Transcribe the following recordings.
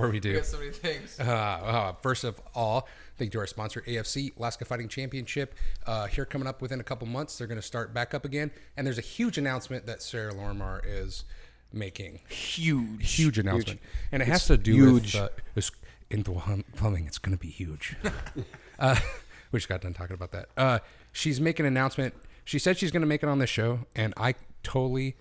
before we do. We got so many things. First of all, thank you to our sponsor, AFC, Alaska Fighting Championship. Here coming up within a couple months, they're going to start back up again. And there's a huge announcement that Sarah Lormar is making. Huge announcement. And it has to do with in the plumbing. It's going to be huge. We just got done talking about that. She's making an announcement. She said she's going to make it on this show, and I totally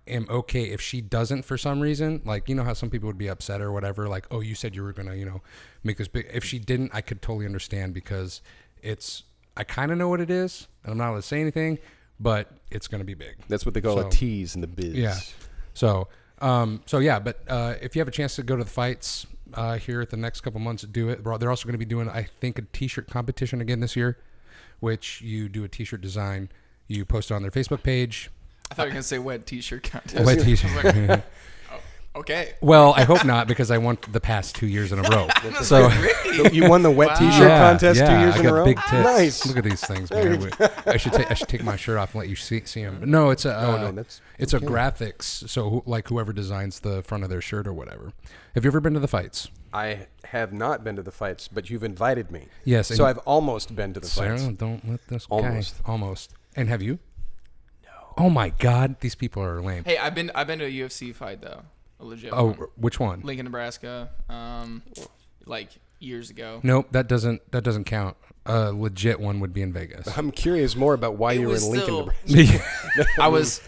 am okay if she doesn't for some reason. Like, you know how some people would be upset or whatever, like, oh, you said you were going to, make this big. If she didn't, I could totally understand, because I kind of know what it is, and I'm not allowed to say anything, but it's going to be big. That's what they call a tease in the biz. Yeah. So yeah, but if you have a chance to go to the fights here at the next couple months, do it. They're also going to be doing, I think, a t-shirt competition again this year, which you do a t-shirt design. You post it on their Facebook page. I thought you were going to say wet t-shirt contest. Wet t-shirt. Okay. Well, I hope not, because I won the past 2 years in a row. So you won the wet t-shirt contest 2 years in a row? Big tits. Nice. Look at these things, man. I should take my shirt off and let you see them. But no, it's it's a graphics. So like whoever designs the front of their shirt or whatever. Have you ever been to the fights? I have not been to the fights, but you've invited me. Yes. So I've almost been to the fights. Sarah, don't let this Almost. And have you? No. Oh my God, these people are lame. Hey, I've been to a UFC fight though. A legit Oh, one. which one? Lincoln, Nebraska. Like years ago. Nope, that doesn't count. A legit one would be in Vegas. I'm curious more about why you were in Lincoln, Nebraska. I was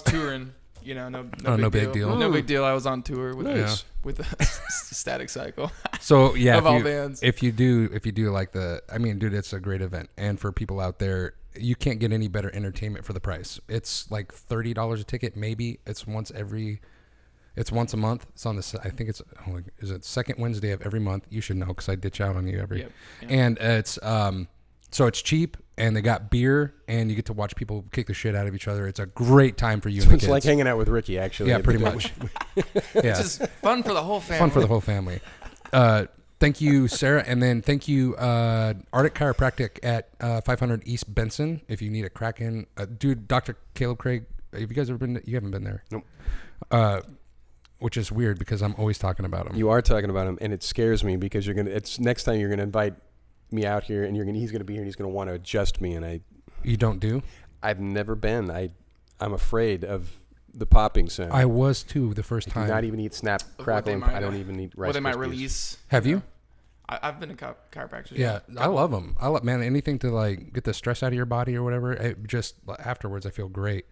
touring. No big deal. No big deal. I was on tour with a Static Cycle. So yeah, of all bands. If you do like dude, it's a great event. And for people out there, you can't get any better entertainment for the price. It's like $30 a ticket. Maybe it's once a month. It's on this. I think it's is it second Wednesday of every month. You should know, because I ditch out on you every. Yep. And it's so it's cheap, and they got beer, and you get to watch people kick the shit out of each other. It's a great time for you. And the kids. It's like hanging out with Ricky, actually. Yeah, pretty much. It's just fun for the whole family. Fun for the whole family. Thank you, Sarah, and then thank you, Arctic Chiropractic at 500 East Benson. If you need a crack-in, dude, Dr. Caleb Craig. Have you guys ever been? You haven't been there. Nope. Which is weird, because I'm always talking about him. You are talking about him, and it scares me, because next time you're gonna invite me out here, and he's gonna be here, and he's gonna want to adjust me, and You don't do? I've never been. I'm afraid of the popping sound. I was too the first time. I do not even eat snap, crackle, and I don't even eat rice. Well, they might Krispies. release. Have you? I've been a chiropractor. Yeah, I love them. Man, anything to like get the stress out of your body or whatever. It just afterwards, I feel great.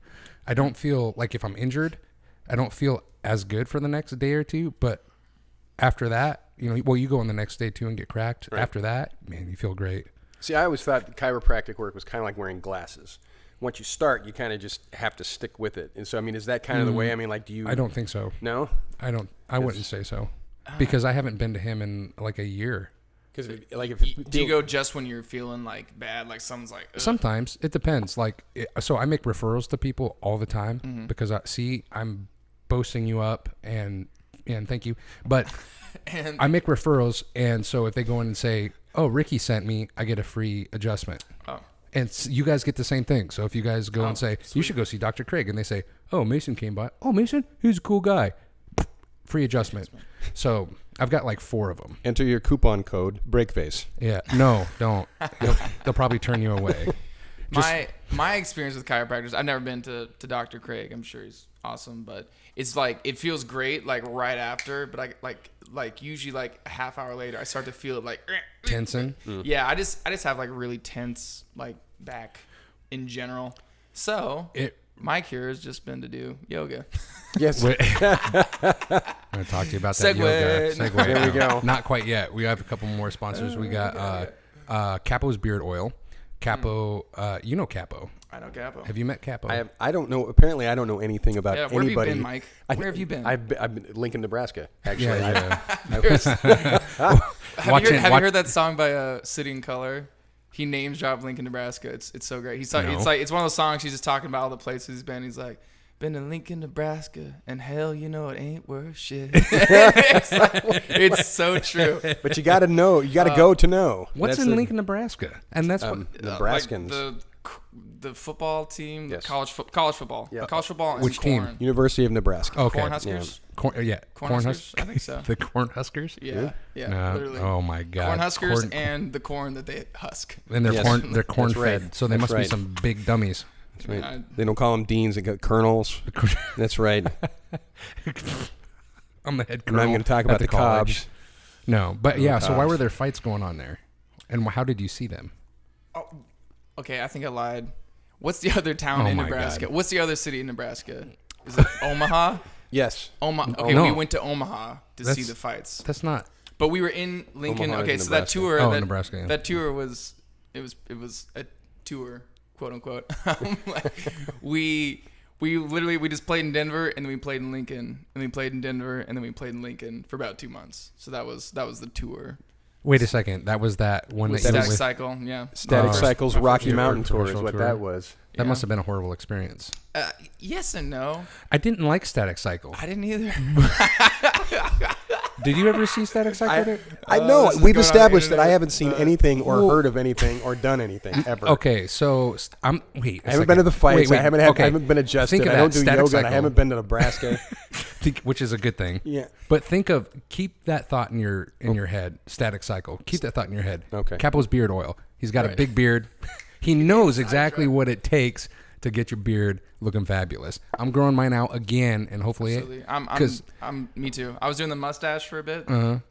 I don't feel like, if I'm injured, I don't feel as good for the next day or two. But after that, you go on the next day too and get cracked. Right. After that, man, you feel great. See, I always thought chiropractic work was kind of like wearing glasses. Once you start, you kind of just have to stick with it. And so, is that kind of the way? Do you? I don't think so. No? I don't. I wouldn't say so. Because I haven't been to him in like a year. Because do you go just when you're feeling like bad, like someone's like? Ugh. Sometimes it depends. So I make referrals to people all the time, mm-hmm. because I'm boasting you up and thank you, but I make referrals, and so if they go in and say, "Oh, Ricky sent me," I get a free adjustment. Oh. And you guys get the same thing. So if you guys go and say, sweet. You should go see Dr. Craig, and they say, "Oh, Mason came by." "Oh, Mason, he's a cool guy." Free adjustment. So I've got like 4 of them. Enter your coupon code, BreakFace. Yeah. No, don't. They'll probably turn you away. My experience with chiropractors, I've never been to Dr. Craig. I'm sure he's awesome, but it's like, it feels great like right after, but I like usually like a half hour later, I start to feel it like tensing. Yeah, I just have like really tense like back in general. So my cure has just been to do yoga. Yes. I'm going to talk to you about that yoga. Segue. There we go. Not quite yet. We have a couple more sponsors. We got Capo's Beard Oil. Capo, you know Capo. I know Capo. Have you met Capo? I don't know. Apparently, I don't know anything about anybody. Where have you been, Mike? Where have you been? I've been Lincoln, Nebraska, actually. Yeah. Have you heard that song by City and Color? He names drop Lincoln, Nebraska. It's so great. It's one of those songs. He's just talking about all the places he's been. He's like, been to Lincoln, Nebraska, and hell, it ain't worth shit. It's so true. But you got to know. You got to go to know. What's in Lincoln, Nebraska? And that's what Nebraskans. Like the the football team, Yes. college football, Yeah. college football, and Which team? corn. University of Nebraska. Okay. Cornhuskers. Cornhuskers. I think so. The Cornhuskers. Yeah, No. literally. Oh my God. Cornhuskers and the corn that they husk. And they're Yes. they're corn That's right. fed, so they That's must be right. some big dummies. That's right. Yeah. They don't call them deans; they got colonels. That's right. I'm the head I'm colonel. not going to talk at about the college. Cobs. No, but yeah. So why Cobs. were there fights going on there, and how did you see them? Oh, okay, I think I lied. What's the other town Oh in my Nebraska? God. What's the other city in Nebraska? Is it Omaha? Yes. Omaha. Okay, No. we went to Omaha to see That's- the fights. That's not. But we were in Lincoln. Omaha is Okay, in so that Nebraska. tour, Oh, that, Nebraska, yeah. that tour was it was a tour, quote unquote. we just played in Denver and then we played in Lincoln and we played in Denver and then we played in Lincoln for about 2 months. So that was the tour. Wait a second. That was that one With that you went Static with. Cycle, yeah. Static Oh. Cycle's My first Rocky tour. Mountain Tour is Professional what tour. that was. That Yeah. must have been a horrible experience. Yes and no. I didn't like Static Cycle. I didn't either. Did you ever see Static Cycle? there? I know. this is We've going on the established that I internet, haven't seen but- anything or Well- heard of anything or done anything ever. Okay, so I'm wait. I haven't been to the fights. I haven't been adjusted. Think of I don't that, do Static yoga. And I Cycle. haven't been to Nebraska. Which is a good thing. Yeah. But keep that thought in your head. Static Cycle. Keep that thought in your head. Okay. Capo's beard oil. He's got a Right. big beard. He knows exactly what it takes to get your beard looking fabulous. I'm growing mine out again, and hopefully, Absolutely. I'm me too. I was doing the mustache for a bit,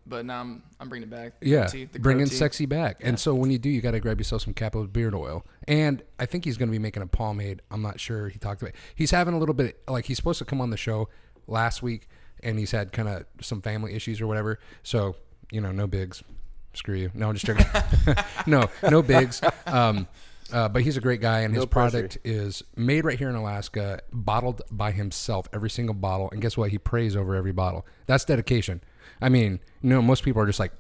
but now I'm bringing it back. yeah, The bringing goatee. sexy back. And so when you do, you got to grab yourself some Capo's beard oil. And I think he's going to be making a pomade. I'm not sure. He talked about. He's having a little bit like he's supposed to come on the show last week, and he's had kind of some family issues or whatever. So no bigs. Screw you. No, I'm just joking. no bigs. But he's a great guy, and his No pressure. product is made right here in Alaska, bottled by himself, every single bottle. And guess what? He prays over every bottle. That's dedication. I mean, most people are just like,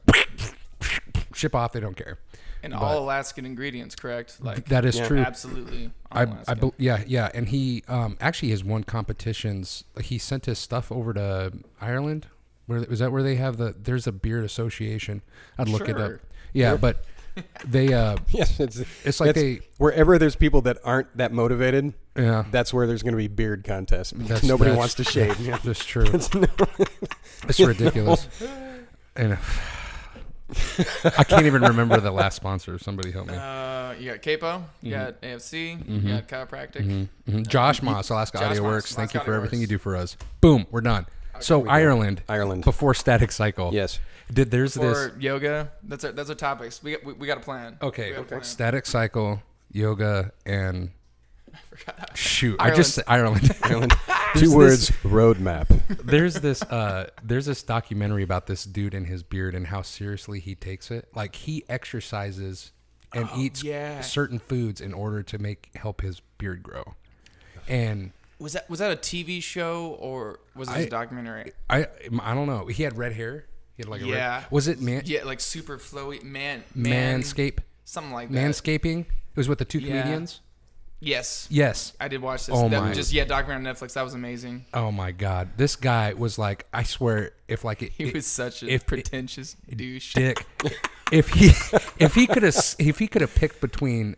ship off, they don't care. And all Alaskan ingredients, correct? Like That is true. absolutely. all Alaskan. Yeah. And he actually has won competitions. He sent his stuff over to Ireland. Was that where they have there's a beard association? I'd look it up. Sure. Yeah, but they, Yes, it's like they, wherever there's people that aren't that motivated. yeah. That's where there's going to be beard contests. That's- Nobody that's- wants to shave. Yeah. That's true. It's ridiculous. And I can't even remember the last sponsor. Somebody help me. You got Capo, you got AFC, you got Chiropractic. Josh Moss, Alaska Josh Audio Moss, Works. Thank you Alaska for Audio everything Works. you do for us. Boom, we're done. So Ireland Ireland. before Static Cycle. Yes. There's this. For yoga, that's our topics. We got a plan. Okay. We got a plan. Static Cycle, yoga, and shoot, I Ireland. just said Ireland. Ireland. There's 2 words. Roadmap. There's this documentary about this dude and his beard and how seriously he takes it. Like he exercises and eats yeah. certain foods in order to help his beard grow. And Was that a TV show or was it a documentary? I don't know. He had red hair. He had like a Yeah. red. Was it Yeah, like super flowy Manscape? something like that. Manscaping? It was with the two Yeah. comedians? Yes, Yes. I did watch this. Oh that my. was documentary on Netflix. That was amazing. Oh my God. This guy was like, I swear, if like it, He was such a pretentious douche. dick. if he could have picked between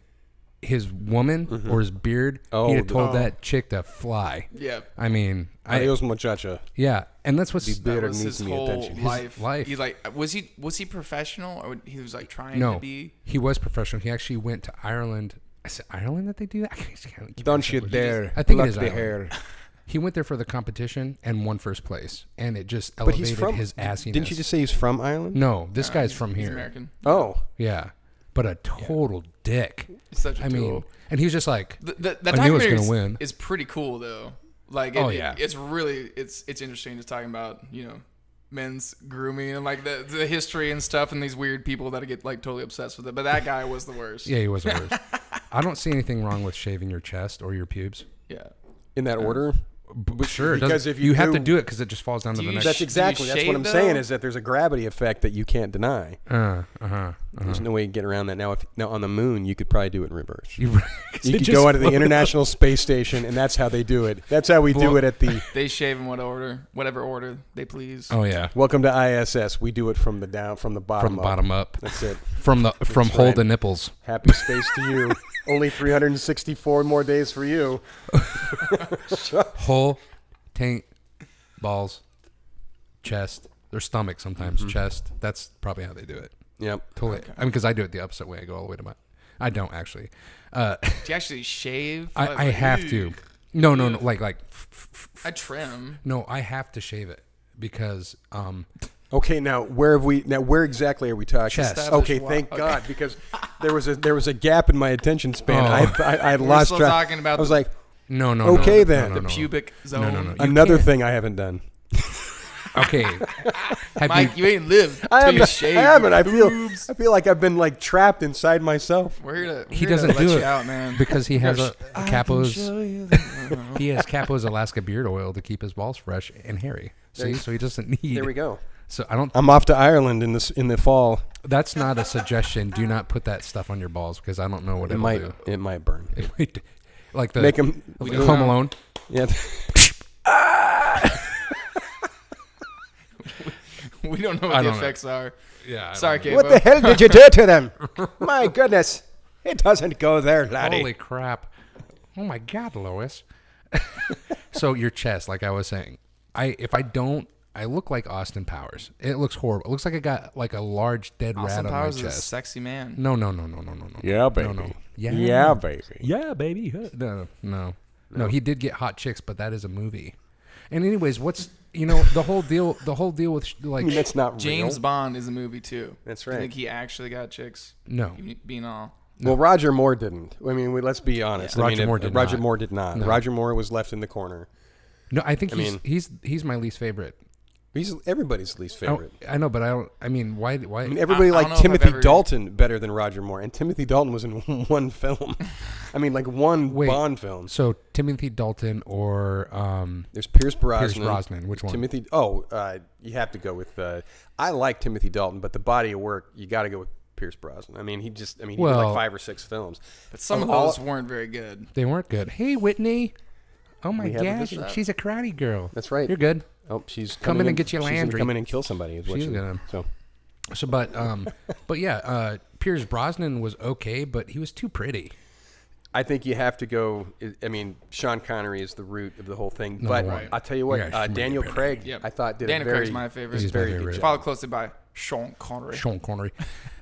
his woman or his beard, he'd have told that chick to fly. Yeah. I mean, Adios, muchacha. yeah, and that's what's The That beard was needs his me whole attention. life. life. He was he professional or he was like trying to no. be? He was professional. He actually went to Ireland. I said Ireland that they do that. I can't keep Don't you myself- dare. I think it pluck is the Ireland. hair. He went there for the competition and won first place, and it just But he's elevated from. his assiness. Didn't you just say he's from Ireland? No, this guy's from He's here. American. Oh. Yeah, but a total dick. He's such a I mean, tool. and he was just like, The I knew I was documentary gonna win. is pretty cool though. Like, Oh, yeah. it's really it's interesting just talking about men's grooming and like the history and stuff and these weird people that get like totally obsessed with it. But that guy was the worst. yeah, he was the worst. I don't see anything wrong with shaving your chest or your pubes. Yeah. In that order? Sure, it Because doesn't- if you you have to do- do it because it just falls down to Do the you next. That's Do you exactly. That's what shave, I'm saying though? is that there's a gravity effect that you can't deny. Uh-huh. There's no way you can get around that. Now, now on the moon, you could probably do it in reverse. You You could go onto the International Space Station, and that's how they do it. That's how we do it at the. They shave in whatever order they please. Oh yeah, Welcome to ISS. We do it from the bottom from the up. bottom up, That's it. from hole right. to nipples. Happy space to you. Only 364 more days for you. Whole, taint, balls, chest, their stomach sometimes, chest. That's probably how they do it. Yep. Totally. I mean, because I do it the opposite way. I go all the way to my. I don't actually. Do you actually shave? I have to. No. Like. I trim. No, I have to shave it because. Okay, now where exactly are we talking? Chest. Okay, thank God, because there was a gap in my attention span. I had lost still track. talking about I was like, no. Okay, then. the pubic zone. No. Another thing I haven't done. Okay. Mike, you ain't lived. I till you haven't. shave I haven't. your I boobs. feel like I've been like trapped inside myself. We're here to. He doesn't let do you it out, man. because he has a Capo's. Capo's. He has Capo's Alaska beard oil to keep his balls fresh and hairy. See, so he doesn't need. There we go. So I don't. I'm off to Ireland in the fall. That's not a suggestion. Do not put that stuff on your balls because I don't know what it'll do. It might burn. Like the Make him Home Alone. Yeah. We don't know what the effects are. Yeah. Sorry, Capo. What the hell did you do to them? My goodness, it doesn't go there, laddie. Holy crap! Oh my God, Lois. So your chest, like I was saying, if I don't, I look like Austin Powers. It looks horrible. It looks like I got like a large dead Austin rat Powers on my is a chest. sexy man. No. Yeah, baby. No. Yeah, baby. Yeah, baby. No. He did get hot chicks, but that is a movie. And anyways, what's the whole deal with like I mean, that's not James real. Bond is a movie too. That's You right. think he actually got chicks? no. Being all. Well, Roger Moore didn't. I mean, let's be honest. Yeah. I mean, Roger Moore did not. No. Roger Moore was left in the corner. No, I think I mean- he's my least favorite. He's everybody's least favorite. I know, but I don't. I mean, why? I mean, everybody I don't liked know if Timothy I've ever- Dalton better than Roger Moore, and Timothy Dalton was in one film. I mean, like one Wait. Bond film. So Timothy Dalton or There's Pierce Brosnan. Pierce Brosnan. Which one? Timothy. You have to go with. I like Timothy Dalton, but the body of work, you got to go with Pierce Brosnan. I mean, he did like 5 or 6 films. But some of those weren't very good. They weren't good. Hey, Whitney. Oh my We have a gosh, visitor. she's a karate girl. That's right. You're good. Oh, she's Come coming in and get you she's gonna Landry. come in and kill somebody. Is what She's she's gonna. So So, but yeah, Pierce Brosnan was okay, but he was too pretty. I think you have to go. I mean, Sean Connery is the root of the whole thing. But right. I'll tell you what, Yeah, Daniel Craig, Yep. I thought did Daniel a very. Craig's my favorite. He's my very favorite. good Followed job. closely by Sean Connery. Sean Connery.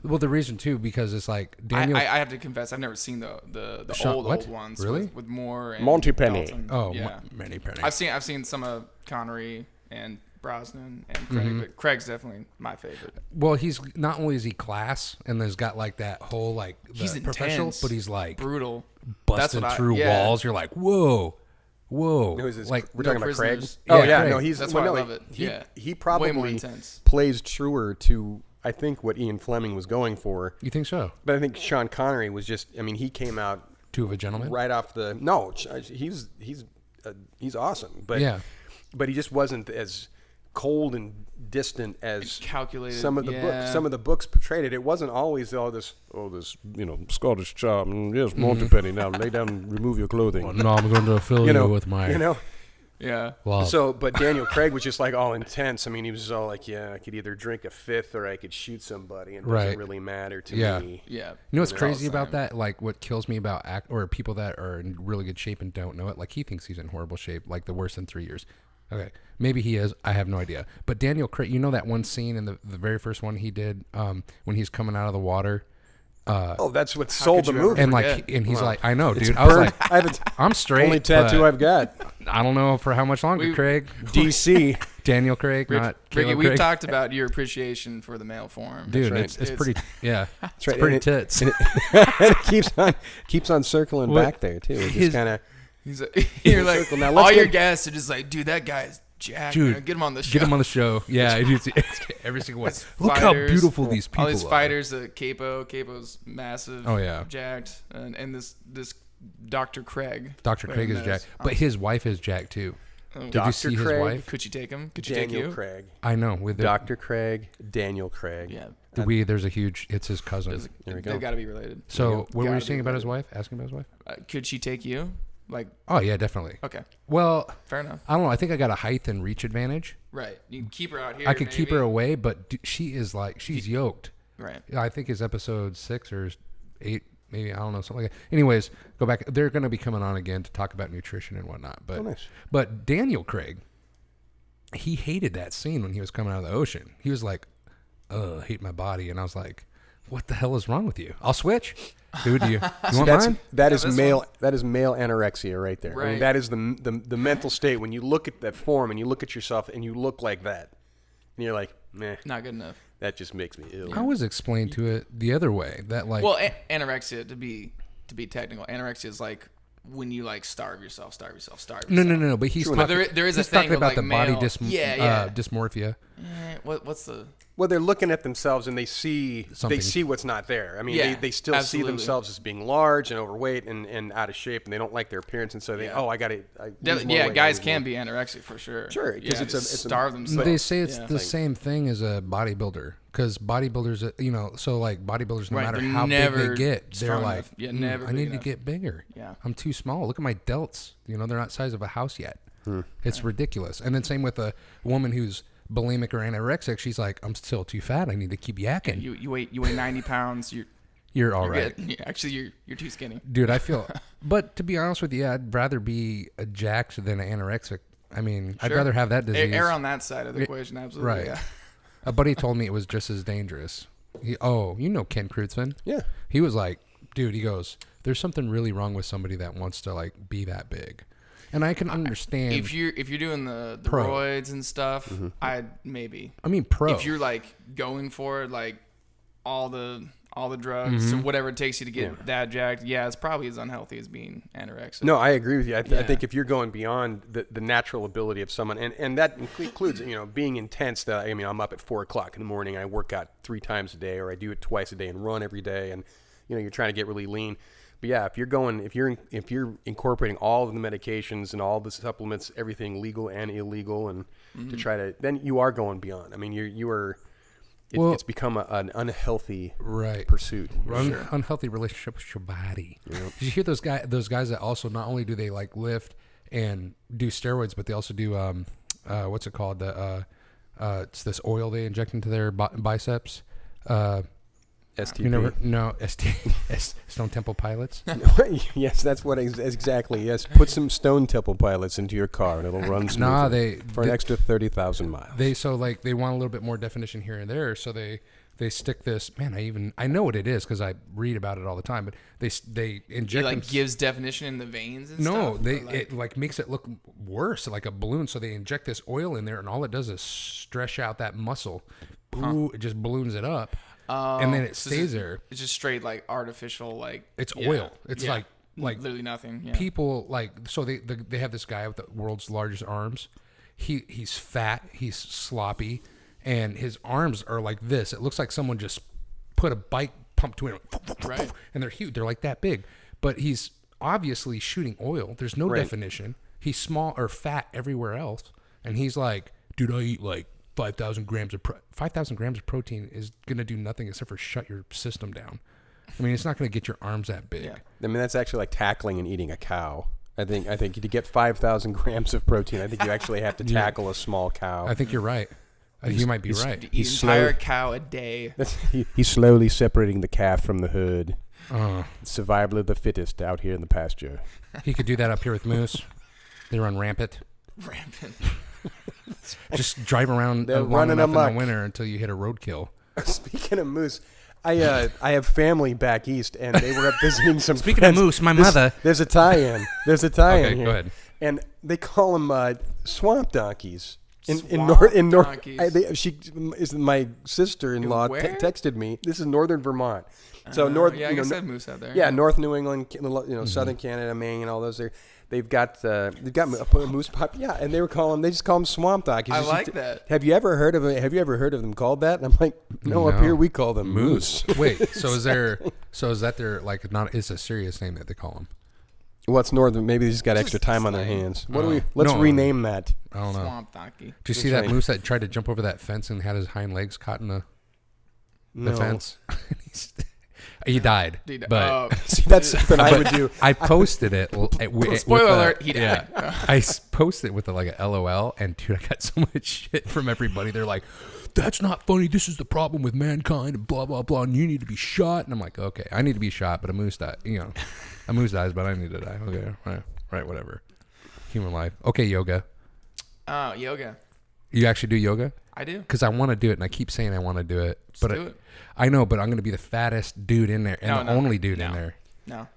Well, the reason too because it's like Daniel. I have to confess, I've never seen the Sean- what? old ones. Really? With Moore and Montepenny. Dalton. oh, yeah. Manny Penny. I've seen some of Connery and Brosnan and Craig, but Craig's definitely my favorite. Well, he's not only is he class and there's got like that whole like the He's professional, intense, but he's like brutal. busting through walls. You're like, whoa. Who is this? Like We're talking about Craig. Prisoners. Oh Yeah, yeah, Craig. no, he's That's well, why I no, love it. Yeah. he Way more probably intense. plays truer to I think what Ian Fleming was going for. You think so? But I think Sean Connery was just. I mean, he came out Two of a gentleman. right off the. No, he's awesome, but Yeah. but he just wasn't as cold and distant as Calculated. some of the yeah. books. Some of the books portrayed it. It wasn't always all this. Oh, this Scottish charm. Yes, Montepenny. Now lay down, and remove your clothing. Well, no, I'm going to fill you, with my. Yeah. Love. So, but Daniel Craig was just like all intense. I mean, he was just all like, yeah, I could either drink a fifth or I could shoot somebody, and it Right. doesn't really matter to Yeah. me. Yeah. You know what's It's all crazy the about same. that? Like, what kills me about or people that are in really good shape and don't know it. Like, he thinks he's in horrible shape, like the worst in 3 years. Okay, maybe he is. I have no idea. But Daniel Craig, you know that one scene in the very first one he did when he's coming out of the water. Oh, that's what sold the could you ever movie. And forget. like, and he's like, I know, It's dude. I was burned. like, I have I'm straight. only tattoo but I've got. I don't know for how much longer, We- Craig. DC. Daniel Craig, not Ricky, Caleb we've Craig. talked about your appreciation for the male form. Dude, right. it's pretty. Yeah, it's right. pretty And tits. And it keeps on circling What- back there too. It's his- just kind of. You're like, Circle. Now, let's all your get- guests are just like, dude, that guy's jacked. Dude, man. Get him on the show. Get him on the show. Yeah, it's every single one. It's Look how fighters. beautiful these people All these are. fighters, Capo's massive. Oh, yeah. Jacked, and this Dr. Craig. Dr. Craig is jacked, but his wife is jacked too. Did you Dr. see his Craig? wife? Could you take him? Could you Daniel take you? Craig. I know. With Dr. Craig. Daniel Craig. Yeah. there's a huge. It's his cousin. There we go. They've got to be related. So what were you Gotta be saying about his related. wife? Asking about his wife? Could she take you? Like, Oh yeah, definitely. okay, Well, fair enough. I don't know. I think I got a height and reach advantage. Right. You can keep her out here. I could keep her maybe. away, but she is like she's yoked. Right. I think it's episode 6 or 8 maybe, I don't know, something like that. Anyways, go back. They're going to be coming on again to talk about nutrition and whatnot. But nice. But Daniel Craig, he hated that scene when he was coming out of the ocean. He was like, I hate my body. And I was like, what the hell is wrong with you? I'll switch. Dude, you want mine? That is male anorexia right there. Right. I mean, that is the mental state when you look at that form and you look at yourself and you look like that. And you're like, meh. Not good enough. That just makes me ill. I was explained to it the other way. That like, well, anorexia, to be technical, anorexia is like when you like starve yourself. No. But he's talking, there is a he's thing talking about like the male, body dysmorphia. What's the? Well, they're looking at themselves and they see what's not there. I mean, they still see themselves as being large and overweight and out of shape, and they don't like their appearance, and so they guys can be anorexic for sure. Sure, because it's starve themselves. They say it's the same thing as a bodybuilder, because bodybuilders, so like bodybuilders, no matter how big they get, they're like, I need to get bigger. Yeah, I'm too small. Look at my delts. They're not size of a house yet. It's ridiculous. And then same with a woman who's bulimic or anorexic, she's like, I'm still too fat. I need to keep yakking. You weigh 90 pounds. You're all right. Actually, you're too skinny, dude. I feel, but to be honest with you, I'd rather be a jacked than an anorexic. I mean, sure. I'd rather have that disease. Err on that side of the equation, absolutely. Right. Yeah. A buddy told me it was just as dangerous. Ken Crutzen? Yeah. He was like, dude, he goes, there's something really wrong with somebody that wants to like be that big. And I can understand if you're doing the roids and stuff, I'd maybe. I mean, if you're like going for it, like all the drugs or whatever it takes you to get that jacked, it's probably as unhealthy as being anorexic. No, I agree with you. I think if you're going beyond the natural ability of someone, and that includes being intense. That I'm up at 4:00 in the morning. I work out 3 times a day, or I do it twice a day and run every day, and you're trying to get really lean. But yeah, if you're incorporating all of the medications and all the supplements, everything legal and illegal, and to try to, then you are going beyond. I mean, it's become an unhealthy pursuit. Unhealthy relationship with your body. Yep. Did you hear those guys that also not only do they like lift and do steroids, but they also do what's it called? It's this oil they inject into their biceps. STP. Stone Temple Pilots. Yes, that's what exactly. Yes, put some Stone Temple Pilots into your car and it'll run smoothly. For an extra 30,000 miles. They want a little bit more definition here and there, so they stick this. Man, I know what it is because I read about it all the time. But they inject. It gives definition in the veins and stuff. No, it makes it look worse, like a balloon. So they inject this oil in there, and all it does is stretch out that muscle. Ooh, it just balloons it up. And then it stays there. It's just straight like artificial, like it's oil. It's like literally nothing. Yeah. People they have this guy with the world's largest arms. He's fat. He's sloppy, and his arms are like this. It looks like someone just put a bike pump to him. Right. And they're huge. They're like that big. But he's obviously shooting oil. There's no definition. He's small or fat everywhere else, and he's like, dude, I eat like 5,000 grams of protein is going to do nothing except for shut your system down. I mean, it's not going to get your arms that big. Yeah. I mean, that's actually like tackling and eating a cow. I think to get 5,000 grams of protein, I think you actually have to tackle a small cow. I think you're right. You might be right. He's entire cow a day. He's slowly separating the calf from the herd. Survival of the fittest out here in the pasture. He could do that up here with moose. They run rampant. Just drive around long enough in the winter until you hit a roadkill. Speaking of moose, I have family back east, and they were up visiting some Speaking friends. of moose, my mother. There's a tie-in. Okay, here. Go ahead. And they call them swamp donkeys. In North, my sister-in-law texted me. This is northern Vermont. So I guess I have moose out there. Yeah, North New England, southern Canada, Maine, and all those there. They've got a moose pop. Yeah, and they just call them swamp donkeys. I like that. Have you ever heard of them called that? And I'm like, no, up here we call them moose. Wait, is that their like not? It's a serious name that they call them. What's northern? Maybe they just got extra time on their hands. Let's rename that. I don't know. Swamp donkey. Did you see that moose that tried to jump over that fence and had his hind legs caught in the fence? He died. But that's something I would do. I posted it. Spoiler alert, he died. I posted it with like a LOL, and dude, I got so much shit from everybody. They're like, that's not funny. This is the problem with mankind and blah, blah, blah. And you need to be shot. And I'm like, okay, I need to be shot, but a moose dies. A moose dies, but I need to die. Okay, right, whatever. Human life. Okay, yoga. Oh, yoga. You actually do yoga? I do. Because I want to do it, and I keep saying I want to do it. Just do it. I know, but I'm going to be the fattest dude in there and the only dude in there. No.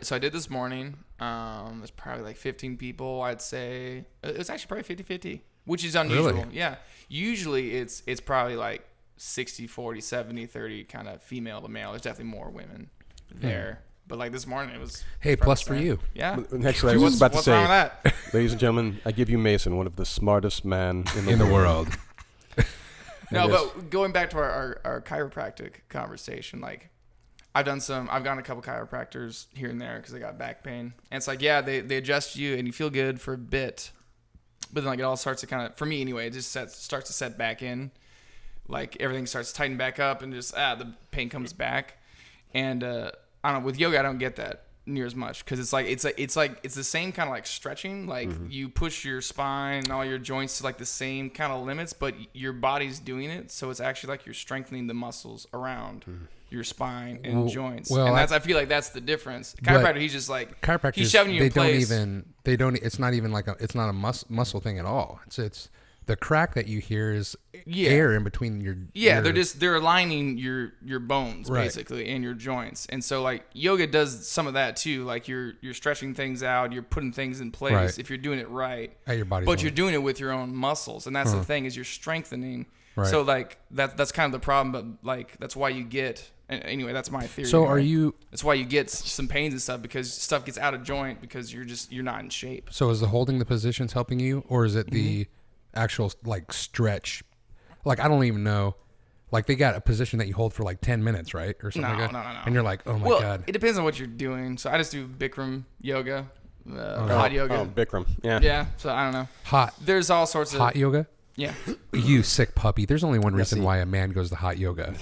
So I did this morning. There's probably like 15 people, I'd say. It was actually probably 50-50, which is unusual. Really? Yeah. Usually it's probably like 60-40, 70-30 kind of female to male. There's definitely more women there. But like this morning, it was. Hey, plus for you. Yeah. Actually, I was about to what's say, wrong with that? ladies and gentlemen, I give you Mason, one of the smartest men In the world. No, but going back to our chiropractic conversation, like I've gone a couple chiropractors here and there because I got back pain, and it's like, yeah, they adjust you and you feel good for a bit, but then like it all starts to kind of, for me anyway, it just starts to set back in, like everything starts to tighten back up and just the pain comes back, and I don't know, with yoga I don't get that near as much because it's the same kind of like stretching, like you push your spine and all your joints to like the same kind of limits, but your body's doing it, so it's actually like you're strengthening the muscles around your spine and joints. Well, and I feel like that's the difference. Chiropractor, he's just like chiropractors, he's shoving you in place. It's not even like it's not a muscle thing at all. It's the crack that you hear is Yeah. air in between your they're aligning your bones Right. basically and your joints, and so like yoga does some of that too, like you're stretching things out, you're putting things in place Right. if you're doing it right at your body, but you're doing it with your own muscles, and that's the thing, is you're strengthening. Right. So like that's kind of the problem, but like that's why you get, anyway, that's my theory. So anyway. are you? That's why you get some pains and stuff, because stuff gets out of joint because you're not in shape. So is the holding the positions helping you, or is it the actual like stretch? Like I don't even know. Like they got a position that you hold for like 10 minutes, right, or something like that. No. And you're like, oh my god. It depends on what you're doing. So I just do Bikram yoga, hot yoga. Oh, Bikram. Yeah. Yeah. So I don't know. Hot There's all sorts of hot yoga. Yeah. You sick puppy. There's only one reason see. why a man goes to hot yoga.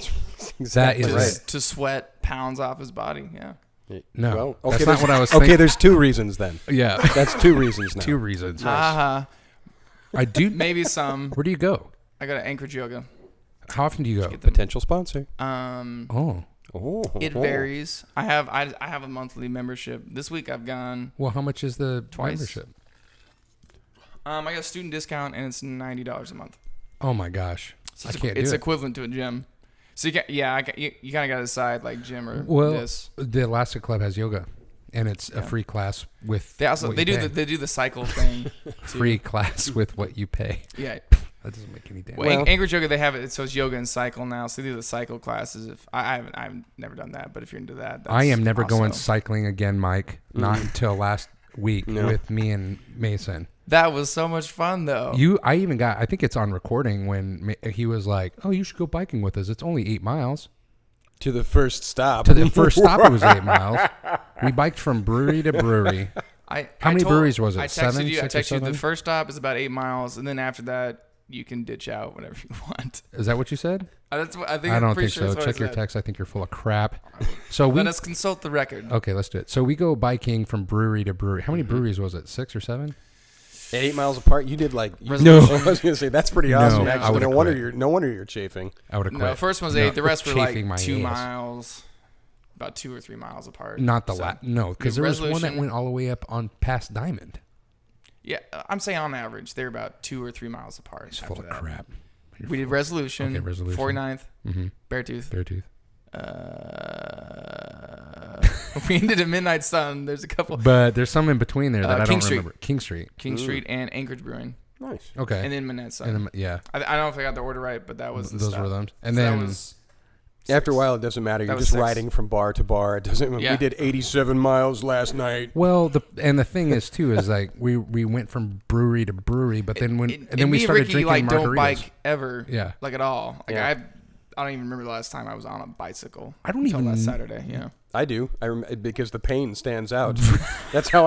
Exactly That is right. To sweat pounds off his body. Yeah. No, Well, that's okay, not what I was thinking. Okay, there's two reasons then. Yeah, That's two reasons now. two reasons. Haha. I do. Maybe some. Where do you go? I go to Anchorage yoga. How often do you go? Potential sponsor. Oh, It varies. I have a monthly membership. This week I've gone well, how much is the twice. membership? I got a student discount and it's $90 a month. Oh my gosh, So I can't do it's it. equivalent to a gym. So you kind of got to decide like gym or Well, this. the Alaskan Club has yoga, and it's a free class with. They do the cycle thing. too. free class with what you pay. Yeah. That doesn't make any damn. Well, Well- Anchorage Yoga, they have it, so it's yoga and cycle now. So they do the cycle classes. If I've never done that, but if you're into that, that's I am never also- going cycling again, Mike. Not until last week No. with me and Mason. That was so much fun, though. I think it's on recording when he was like, "Oh, you should go biking with us. It's only 8 miles." To the first stop. To the first stop, it was 8 miles. We biked from brewery to brewery. How many breweries was it? I texted 7, you. I 6 or texted you. 7? The first stop is about 8 miles, and then after that, you can ditch out whenever you want. Is that what you said? That's what I think. I I'm don't pretty think sure so. that's what I Check your said. text. I think you're full of crap. So Let us consult the record. Okay, let's do it. So we go biking from brewery to brewery. How many breweries was it? 6 or 7? 8 miles apart. You did like No. I was gonna say that's pretty awesome. No, I Actually, would've no wonder you're chafing. I would have quit. No, first one was No, 8. The rest were chafing my like 2 ass. miles, about 2 or 3 miles apart. Not the So, last. No, because there was one that Resolution- went all the way up on past Diamond. Yeah, I'm saying on average they're about 2 or 3 miles apart. It's full of after that. crap. We did Resolution, Okay, Resolution. 49th, Mm-hmm. Beartooth. Beartooth. We ended at Midnight Sun. There's a couple. But there's some in between there that I King don't Street. remember. King Street. King Street and Anchorage Brewing. Nice. Okay. And then Midnight Sun. And then, yeah, I don't know if I got the order right, but that was the those stop. were them. And So that then was After a while, it doesn't matter. You're was just 6. riding from bar to bar. It doesn't. Yeah. We did 87 miles last night. well, the thing is too is like we went from brewery to brewery, but then we me started and Ricky, drinking like margaritas. don't bike ever. Yeah. Like at all. Like Yeah. I don't even remember the last time I was on a bicycle. I don't until even- last Saturday. Yeah. I do. Because the pain stands out. That's how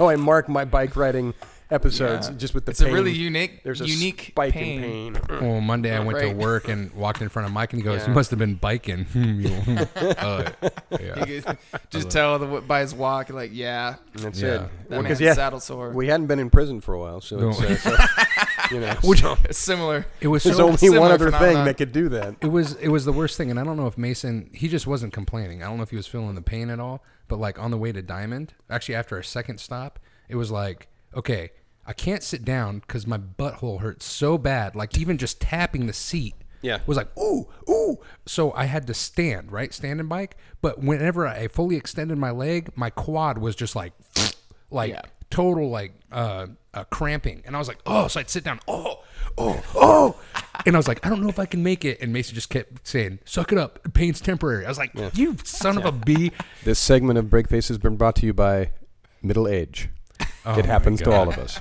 I mark my bike riding episodes. Yeah. Just with the It's pain. a really unique There's a unique spike pain. in pain. Well, Monday I went to Right. work and walked in front of Mike and he goes, Yeah. "You must have been biking." You Yeah. could just tell by his walk, like, yeah, And that's Yeah. it. that Well, man's 'cause, saddle sore. we hadn't been in prison for a while, so, No. it's, so You know, Similar. It was there's so only similar one other thing phenomenon. that could do that. It was the worst thing, and I don't know if Mason, he just wasn't complaining. I don't know if he was feeling the pain at all, but like on the way to Diamond, actually after our second stop, it was like, okay, I can't sit down because my butthole hurts so bad. Like even just tapping the seat was like, ooh, ooh. So I had to stand and bike. But whenever I fully extended my leg, my quad was just like total like cramping. And I was like, oh, so I'd sit down, oh. And I was like, I don't know if I can make it. And Mason just kept saying, suck it up. Pain's temporary. I was like, you son of a bee. This segment of BreakFace has been brought to you by Middle Age. It happens to all of us.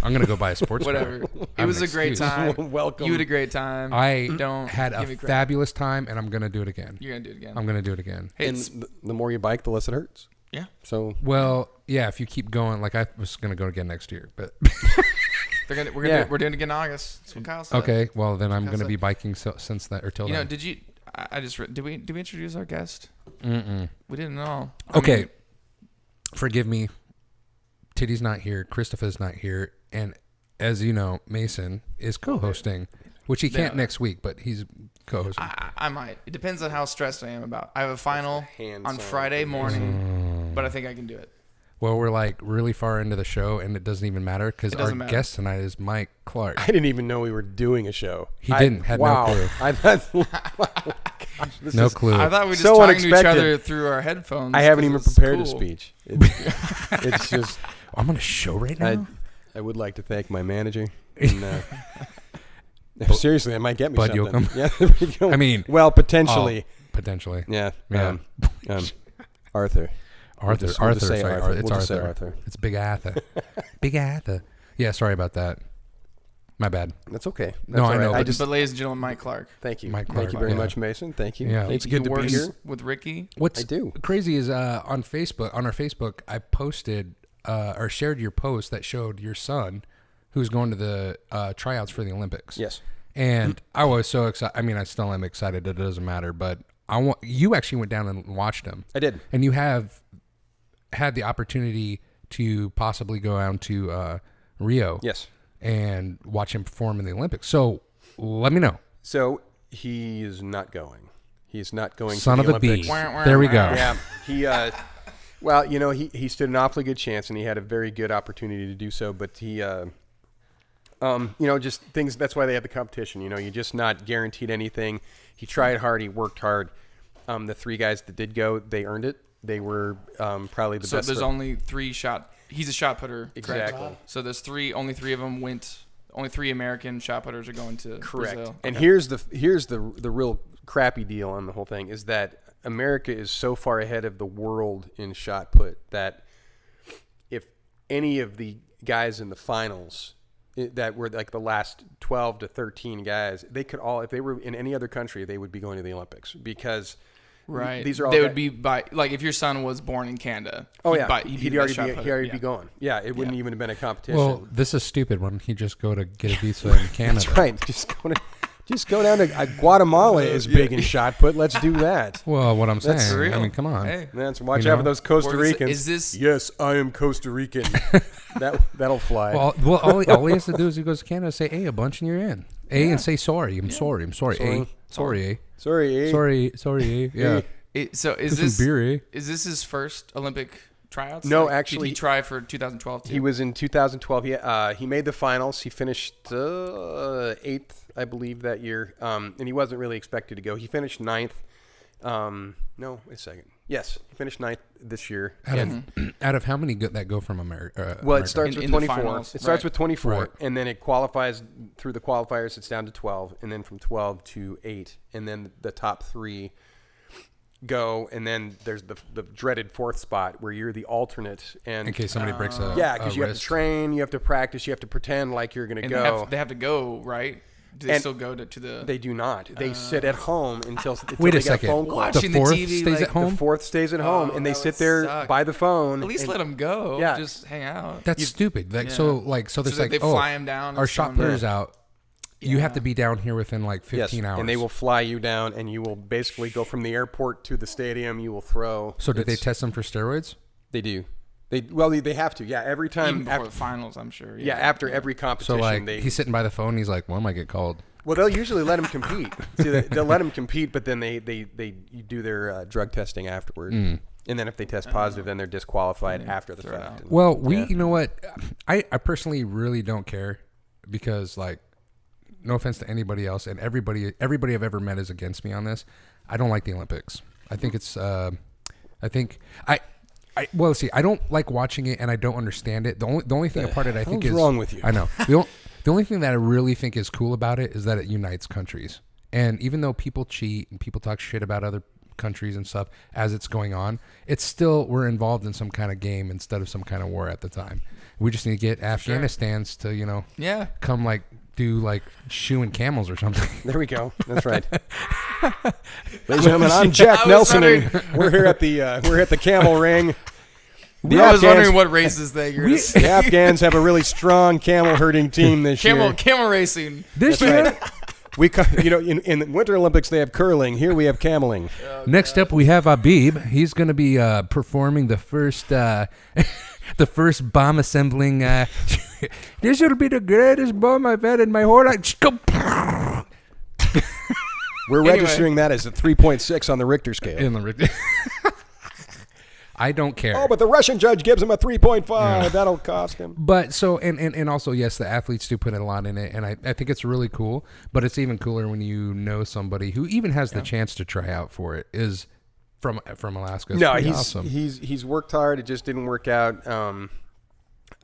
I'm going to go buy a sports car. Whatever. It was a great time. Welcome. You had a great time. I Don't had a give me crap. fabulous time, and I'm going to do it again. You're going to do it again. I'm going to do it again. Hey, And the more you bike, the less it hurts. yeah. So Well, yeah, if you keep going, like I was going to go again next year, but We're doing it again in August. That's what Kyle said. okay, well then I'm going to said. be biking since that or till You know, then. did you? I just did we introduce our guest? Mm-mm. We didn't know. Okay, forgive me. Titty's not here. Christopher's not here, and as you know, Mason is co-hosting, which he can't next week, but he's co-hosting. I might. It depends on how stressed I am about. I have a final hand on sign. Friday morning, but I think I can do it. Well, we're like really far into the show, and it doesn't even matter because our doesn't matter. guest tonight is Mike Clarke. I didn't even know we were doing a show. He didn't. Had no clue. I thought, No clue. I thought we were just So talking to each unexpected. other through our headphones. I haven't 'cause even it's prepared a cool. speech. It's just, I'm on a show right now. I would like to thank my manager. And, seriously, it might get me Bud something. Yoakum? Yeah, I mean, well, potentially. Potentially. Yeah. Yeah. Arthur. Arthur. We'll Arthur. just say Sorry, Arthur. it's We'll just say Arthur. Arthur. It's Big Arthur. Big Arthur. Yeah, sorry about that. My bad. That's okay. No, That's I all know, right. but- But ladies and gentlemen, Mike Clarke. Thank you. Mike Thank Clarke, you very yeah. much, Mason. Thank you. Yeah. It's He good to be works here. with Ricky. What's I do. crazy is on Facebook, on our Facebook, I posted or shared your post that showed your son who's going to the tryouts for the Olympics. Yes. And I was so excited. I mean, I still am excited. It doesn't matter, but you actually went down and watched him. I did. And you have had the opportunity to possibly go down to Rio. Yes. And watch him perform in the Olympics. So let me know. So he is not going. He is not going Son to of the a bee. Olympics. There we go. Yeah. He, well, you know, he stood an awfully good chance, and he had a very good opportunity to do so. But he, you know, just things. That's why they have the competition. You know, you're just not guaranteed anything. He tried hard. He worked hard. The three guys that did go, they earned it. They were probably the So best. there's only 3 shot. He's a shot putter. Correct? Exactly. So there's only 3 of them went. Only 3 American shot putters are going to Correct. Brazil. And Okay. here's the real crappy deal on the whole thing is that America is so far ahead of the world in shot put that if any of the guys in the finals that were like the last 12 to 13 guys, they could all, if they were in any other country, they would be going to the Olympics because Right. these are all they guys, would be by like if your son was born in Canada. oh he'd yeah, buy- he'd be the best shot putter. already Yeah. be going. Yeah, it wouldn't even have been a competition. Well, this is stupid. Why don't you just go to get a visa in Canada? that's right. Just go down to Guatemala is big in shot put. Let's do that. Well, what I'm saying, That's real. I mean, come on. Hey. Man, so watch You out know? for those Costa Or is- Ricans. is this- Yes, I am Costa Rican. That'll fly. Well, all he has to do is he goes to Canada, say A a bunch, and you're in. And say sorry. I'm sorry. I'm sorry. Sorry. A. Sorry. A. Sorry, eh? Sorry. A. Yeah. So is Just this some beer, eh? is this his first Olympic tryouts? No, Like, actually- did he try for 2012 too? He was in 2012. He made the finals. He finished 8th, I believe, that year. And he wasn't really expected to go. He finished 9th. No, wait a second. Yes, he finished 9th this year. Out of how many that go from America? Well, it starts In- with in the 24. finals, It starts right. with 24, Right. and then it qualifies through the qualifiers. It's down to 12, and then from 12 to 8, and then the top 3 go, and then there's the dreaded 4th spot where you're the alternate. And in case somebody breaks a yeah, because you have to wrist. train, you have to practice, you have to pretend like you're going to and go. they have to go, right? Do they And still go to the? They do not. They sit at home until Wait they a get second. phone call. Watching the the fourth TV, stays like, at home. The 4th stays at home, Oh, and they that sit would there suck. by the phone. At least and- let them go. Yeah. Just hang out. That's stupid. Like Yeah. so there's So like they oh, fly him down. our and shot send him- putter's out. You have Yeah. to be down here within like 15 hours. And they will fly you down, and you will basically go from the airport to the stadium. You will throw. So did they It's- test them for steroids? They do. They have to. Yeah, every time Even before the finals, I'm sure. Yeah, after every competition. So like he's sitting by the phone. He's like, "Well, I might get called." Well, they'll usually let him compete. See, they'll let him compete, but then they do their drug testing afterward. And then if they test positive, then they're disqualified after the fact. Well, you know what? I personally really don't care because, like, no offense to anybody else, and everybody I've ever met is against me on this. I don't like the Olympics. I think it's well, see, I don't like watching it, and I don't understand it. The only thing about it I think is wrong with you. I know the only thing that I really think is cool about it is that it unites countries. And even though people cheat and people talk shit about other countries and stuff as it's going on, it's still we're involved in some kind of game instead of some kind of war at the time. We just need to get Afghanistan's to come like do like shoeing camels or something. There we go. That's right. Ladies and gentlemen, I'm Jack Nelson, and we're here at the camel ring. I was wondering what races they were. The Afghans have a really strong camel herding team this year. Camel racing. This year, right. We, in the Winter Olympics they have curling. Here we have cameling. Next up we have Abib. He's going to be performing the first bomb assembling. This will be the greatest bomb I've had in my whole life. We're registering that as a 3.6 on the Richter scale. In the Richter. I don't care. Oh, but the Russian judge gives him a 3.5. Yeah. That'll cost him. But so, and also, yes, the athletes do put in a lot in it, and I think it's really cool. But it's even cooler when you know somebody who even has the chance to try out for it is from Alaska. It's awesome. He's worked hard. It just didn't work out.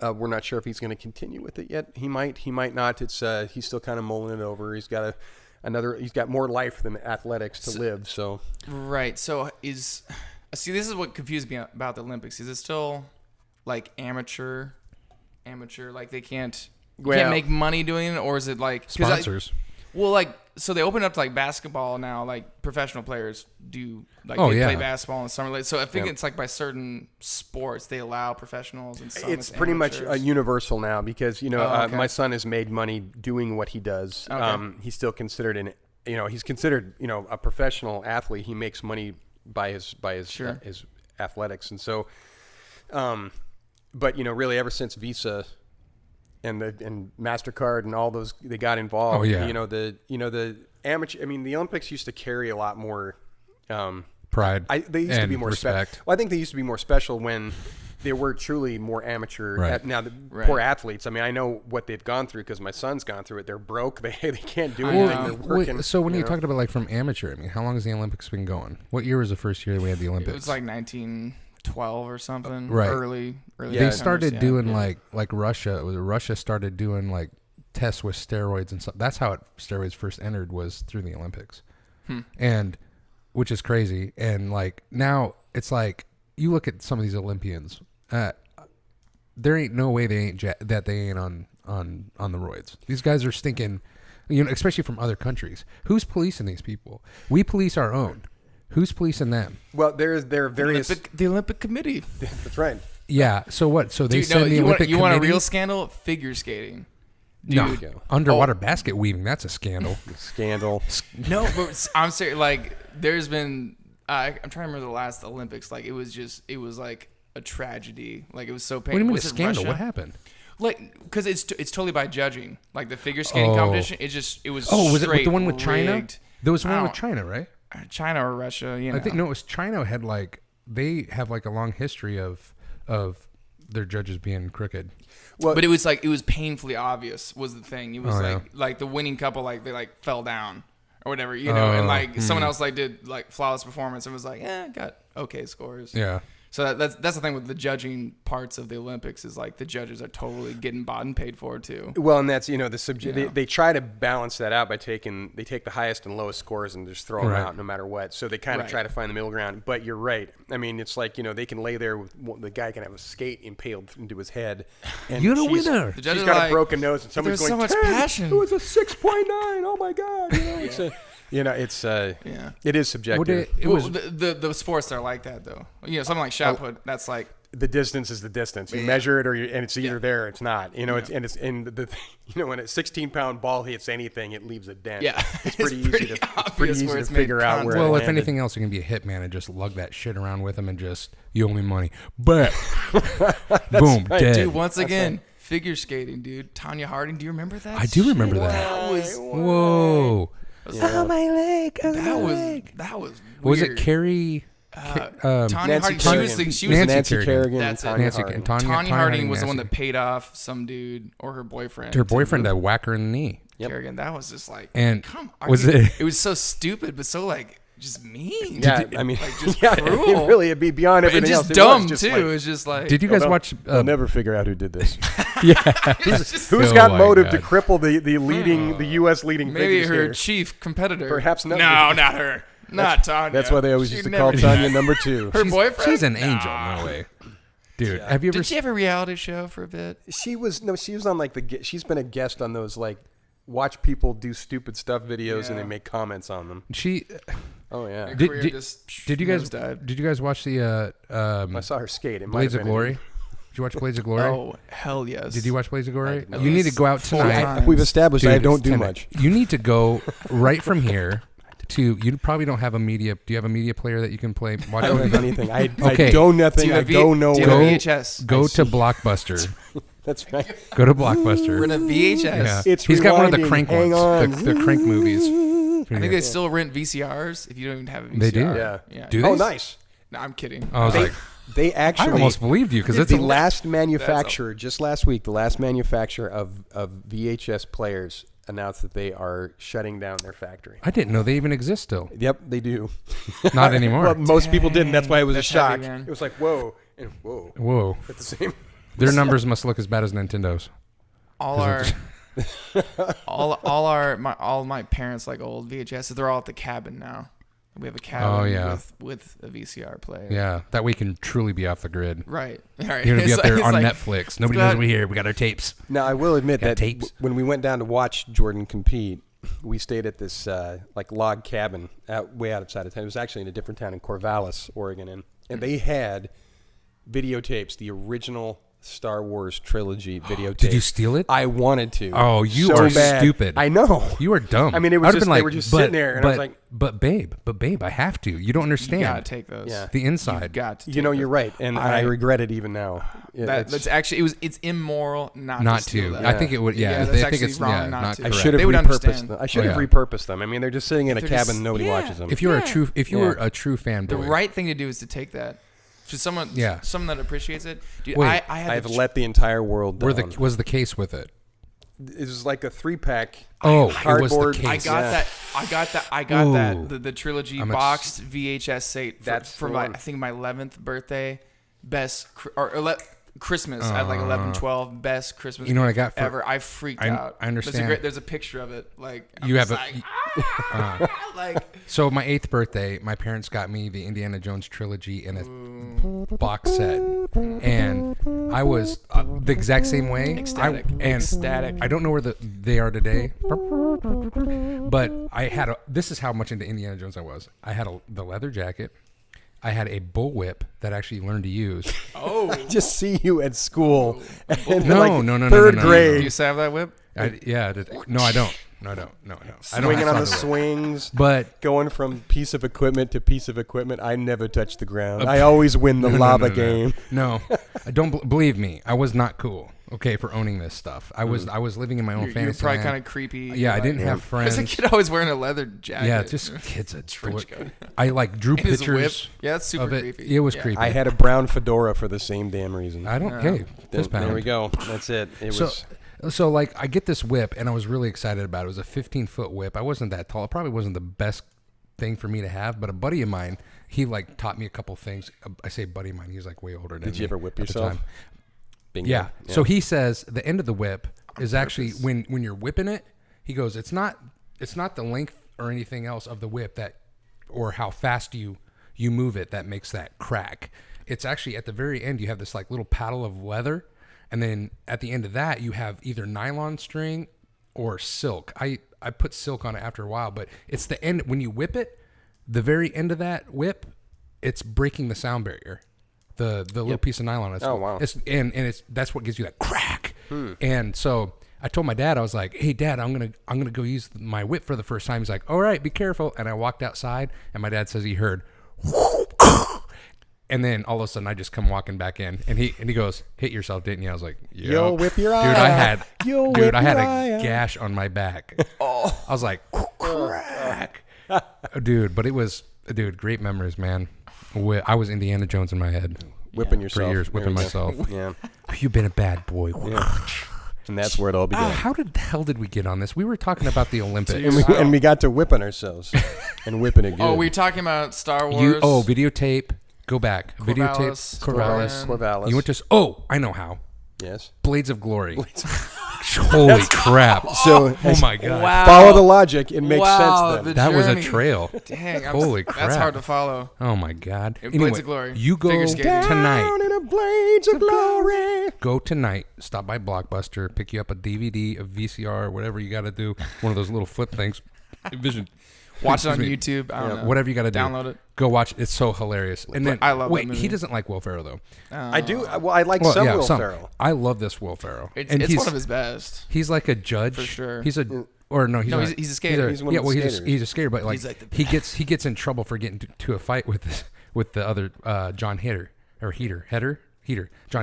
We're not sure if he's going to continue with it yet. He might not. It's he's still kind of mulling it over. He's got he's got more life than athletics to live. So right. So see, this is what confused me about the Olympics. Is it still like amateur? Like they can't make money doing it, or is it like sponsors? So they open up to like basketball now. Like professional players do play basketball in the summer. So I think it's like by certain sports they allow professionals and some. It's pretty much universal now because my son has made money doing what he does. Okay. He's still considered a professional athlete. He makes money by his athletics, and so but really ever since Visa and MasterCard and all those they got involved, the amateur, the Olympics used to carry a lot more pride. They used to be more respect. I think they used to be more special when they were truly more amateur. Right. Now the poor athletes. I know what they've gone through because my son's gone through it. They're broke. They can't do anything. They're working. So when you talked about like from amateur, how long has the Olympics been going? What year was the first year we had the Olympics? It was like 1912 or something. Right. Early. They started doing like Russia. Russia started doing like tests with steroids and stuff. That's how steroids first entered was through the Olympics, and which is crazy. And like now it's like you look at some of these Olympians. There ain't no way they ain't on the roids. These guys are stinking, especially from other countries. Who's policing these people? We police our own. Who's policing them? Well, there are various. The Olympic Committee. That's right. Yeah. So what? So they send the Olympic Committee. You want a real scandal? Figure skating. Dude. No. Underwater basket weaving. That's a scandal. Scandal. No, but I'm serious. Like, there's been. I'm trying to remember the last Olympics. Like, it was like a tragedy. Like, it was so painful. What do you mean a scandal? What happened? Like, because it's totally by judging. Like the figure skating competition, it was. Oh, was it with the one with China? rigged. There was one with China, right? China or Russia, I think it was China. Had like they have like a long history of their judges being crooked. Well, but it was painfully obvious was the thing. It was like the winning couple they fell down or whatever, and someone else did flawless performance and was got okay scores. Yeah. So that's the thing with the judging parts of the Olympics is the judges are totally getting bought and paid for too. Well, and that's they try to balance that out by take the highest and lowest scores and just throw them out no matter what. So they kind of try to find the middle ground. But you're right. It's they can lay there with the guy can have a skate impaled into his head. And you're the winner. She's got a broken nose and somebody's going, there's so much passion. It was a 6.9. Oh my God. It is subjective. The sports are like that though. Something like shot put. That's the distance is the distance. You measure it, and it's either there or it's not. You know, when a 16-pound ball hits anything, it leaves a dent. Yeah, it's pretty easy to figure out where. Well, it if landed. anything else, you can be a hitman and just lug that shit around with him and just you owe me money, but boom, right. dead. Dude, once again, figure skating, dude. Tanya Harding, do you remember that? I do remember shit? that. That was Whoa. Yeah. Oh my leg. Oh, that my was leg. that was weird. Was it Carrie? Tanya Nancy Harding? Kerrigan. She was Nancy Kerrigan and That's it. Tanya Nancy Harding. and Tanya Harding was the one Nancy. that paid off some dude or her boyfriend. Her boyfriend to whack her in the knee. Yep. Kerrigan. That was just like, And come was on. it- It was so stupid, but so like just mean. Yeah, I mean, like just yeah, cruel. it'd be beyond And everything just else. dumb it was just too. like, It was just like. Did you guys watch? They'll never figure out who did this. It's just- Who's Oh got my motive to God. cripple the U.S. leading maybe figure her skater? chief competitor? Perhaps not. No, not her. Not Tanya. That's why they always She'd used to never call do Tanya that. number 2. Her boyfriend. She's an angel, no way. Dude, have you ever? Did she have a reality show for a bit? She was on like she's been a guest on those like watch people do stupid stuff videos and Yeah. they make comments on them. She. Oh yeah, Her Did- career did- just Did you guys? died. Did you guys watch the I saw her skate. It might Blades have of been Glory? Did you watch Blades of Glory? Oh hell yes! Did you watch Blades of Glory? At You need to least go out 4 tonight. times. We've established Dude, I don't it's do 10 much. You need to go right from here to. You probably don't have a media. Do you have a media player that you can play? Watch I don't on? have anything. I Okay. do nothing. Do you I have go Do you nowhere. have a Go- VHS? Go to Blockbuster. That's right. Go to Blockbuster. Rent a VHS. Yeah. It's He's got one of the rewinding. crank Hang ones. on. The crank movies. I think they still rent VCRs if you don't even have a VCR. They do? Yeah. Do they? Oh, nice. No, I'm kidding. I was like, They I actually almost believed you because it's the a last manufacturer just last week. The last manufacturer of VHS players announced that they are shutting down their factory. I didn't know they even exist still. Yep, they do. Not anymore. Well, most people didn't. That's why it was That's a shock. heavy, man. It was like whoa and whoa Whoa. at the same. Their numbers must look as bad as Nintendo's. all our all my parents like old VHSs. They're all at the cabin now. We have a cabin Oh, yeah. with a VCR player. Yeah, that way can truly be off the grid. Right. Right. You're gonna be It's up there like- on it's like, Netflix. Nobody go knows ahead. we're here. We got our tapes. Now I will admit Got that tapes. when we went down to watch Jordan compete, we stayed at this like log cabin way outside of town. It was actually in a different town in Corvallis, Oregon, and they had videotapes, the original Star Wars trilogy videotape. Did you steal it? I wanted to. Oh, you so are bad. stupid. I know. You are dumb. I mean, it was I would've just been they were just sitting there, and I was like, but babe, I have to. You don't You understand gotta take those. Yeah. the You've inside. got to. you know, take you're those. right, and I regret it even now. Yeah, That's actually it's immoral not Not steal to. that. I think it would. Yeah, that's they think actually it's wrong not to. I correct. should have They would repurposed understand. them. I should Oh, have yeah. repurposed them. I mean, they're just sitting in a They're cabin, just- nobody yeah. watches them. If you were Yeah. if you Yeah. were a true fanboy, the right thing to do is to take that. To someone that appreciates it. Dude, Wait, I had I've the let the entire world down. was the case with it? It was like a 3-pack. Oh, it was the cardboard- case. I got Yeah. that. I got Ooh. that. The trilogy I'm boxed VHS set That's for the my one. I think my 11th birthday, Christmas at like 11, 12, best Christmas. You know what I gift got for- ever? I freaked I out. understand. There's a picture of it. Like I'm You just have like, like So my 8th birthday, my parents got me the Indiana Jones trilogy in a box set, and I was the exact same way. ecstatic. Ecstatic. I don't know where they are today, but I had this is how much into Indiana Jones I was. I had the leather jacket. I had a bullwhip that I actually learned to use. oh, Just see you at school. in No, like no, third no. do grade. you still have that whip? Yeah. No, I don't. No, I don't. No. I don't Swinging have on the to. swings. But Going from piece of equipment to piece of equipment. I never touch the ground. I always win the lava game. No, I don't believe me. I was not cool. Okay, for owning this stuff. I was living in my own You're fantasy. probably land. kind of creepy. Yeah, I like- didn't have friends. There's a kid always wearing a leather jacket. Yeah, just kids. trench coat. I like drew And his whip. pictures Yeah, that's super of it. creepy. It was Yeah. creepy. I had a brown fedora for the same damn reason. I don't. No. Hey, fist pound. There we go. That's it. It was. So like I get this whip and I was really excited about it. It was a 15-foot whip. I wasn't that tall. It probably wasn't the best thing for me to have, but a buddy of mine, he like taught me a couple things. I say buddy of mine, he's like way older than me. Did you ever whip at the yourself? time. Bingo. Yeah. So he says the end of the whip is actually when you're whipping it, he goes, it's not the length or anything else of the whip that or how fast you move it that makes that crack. It's actually at the very end you have this like little paddle of leather, and then at the end of that you have either nylon string or silk. I put silk on it after a while, but it's the end when you whip it, the very end of that whip, it's breaking the sound barrier. the little piece of nylon. Oh, wow. It's that's what gives you that crack. And so I told my dad, I was like, "Hey, Dad, I'm gonna go use my whip for the first time." He's like, "All right, be careful." And I walked outside, and my dad says he heard. And then all of a sudden, I just come walking back in, and he goes, "Hit yourself, didn't you?" I was like, "Yo, You'll whip your eye. Dude, I had a gash on my back. I was like, crack, dude. But it was, dude, great memories, man. I was Indiana Jones in my head, Whipping yourself. for years, whipping myself. Yeah. You've been a bad boy. Yeah. And that's where it all began. How the hell did we get on this? We were talking about the Olympics. and we got to whipping ourselves and whipping it good. Oh, we're talking about Star Wars. Videotape. Go back. Corvallis, Videotape. Corvallis. You went to. I know how. Yes. Blades of Glory. Holy crap! So, oh my god! Wow. Follow the logic. It makes sense then. That was a journey. trail. Dang, Holy crap! That's hard to follow. Oh my god! Blades of Glory. You go Figure skating. tonight. Down in the blades of glory. Go tonight. Stop by Blockbuster. Pick you up a DVD, a VCR, whatever you got to do. One of those little flip things. Vision. Watch it on YouTube. I don't know. Whatever you got to do. Download it. Go watch it. It's so hilarious. And then I love that wait, movie. he doesn't like Will Ferrell though. I do. Well, I like some Will Ferrell. I love this Will Ferrell. It's one of his best. He's like a judge. For sure. He's a or no, he's No, not. he's a skater. He's one of the skaters. He's a skater, but like, He's like the he gets in trouble for getting to a fight with the other John Heater. John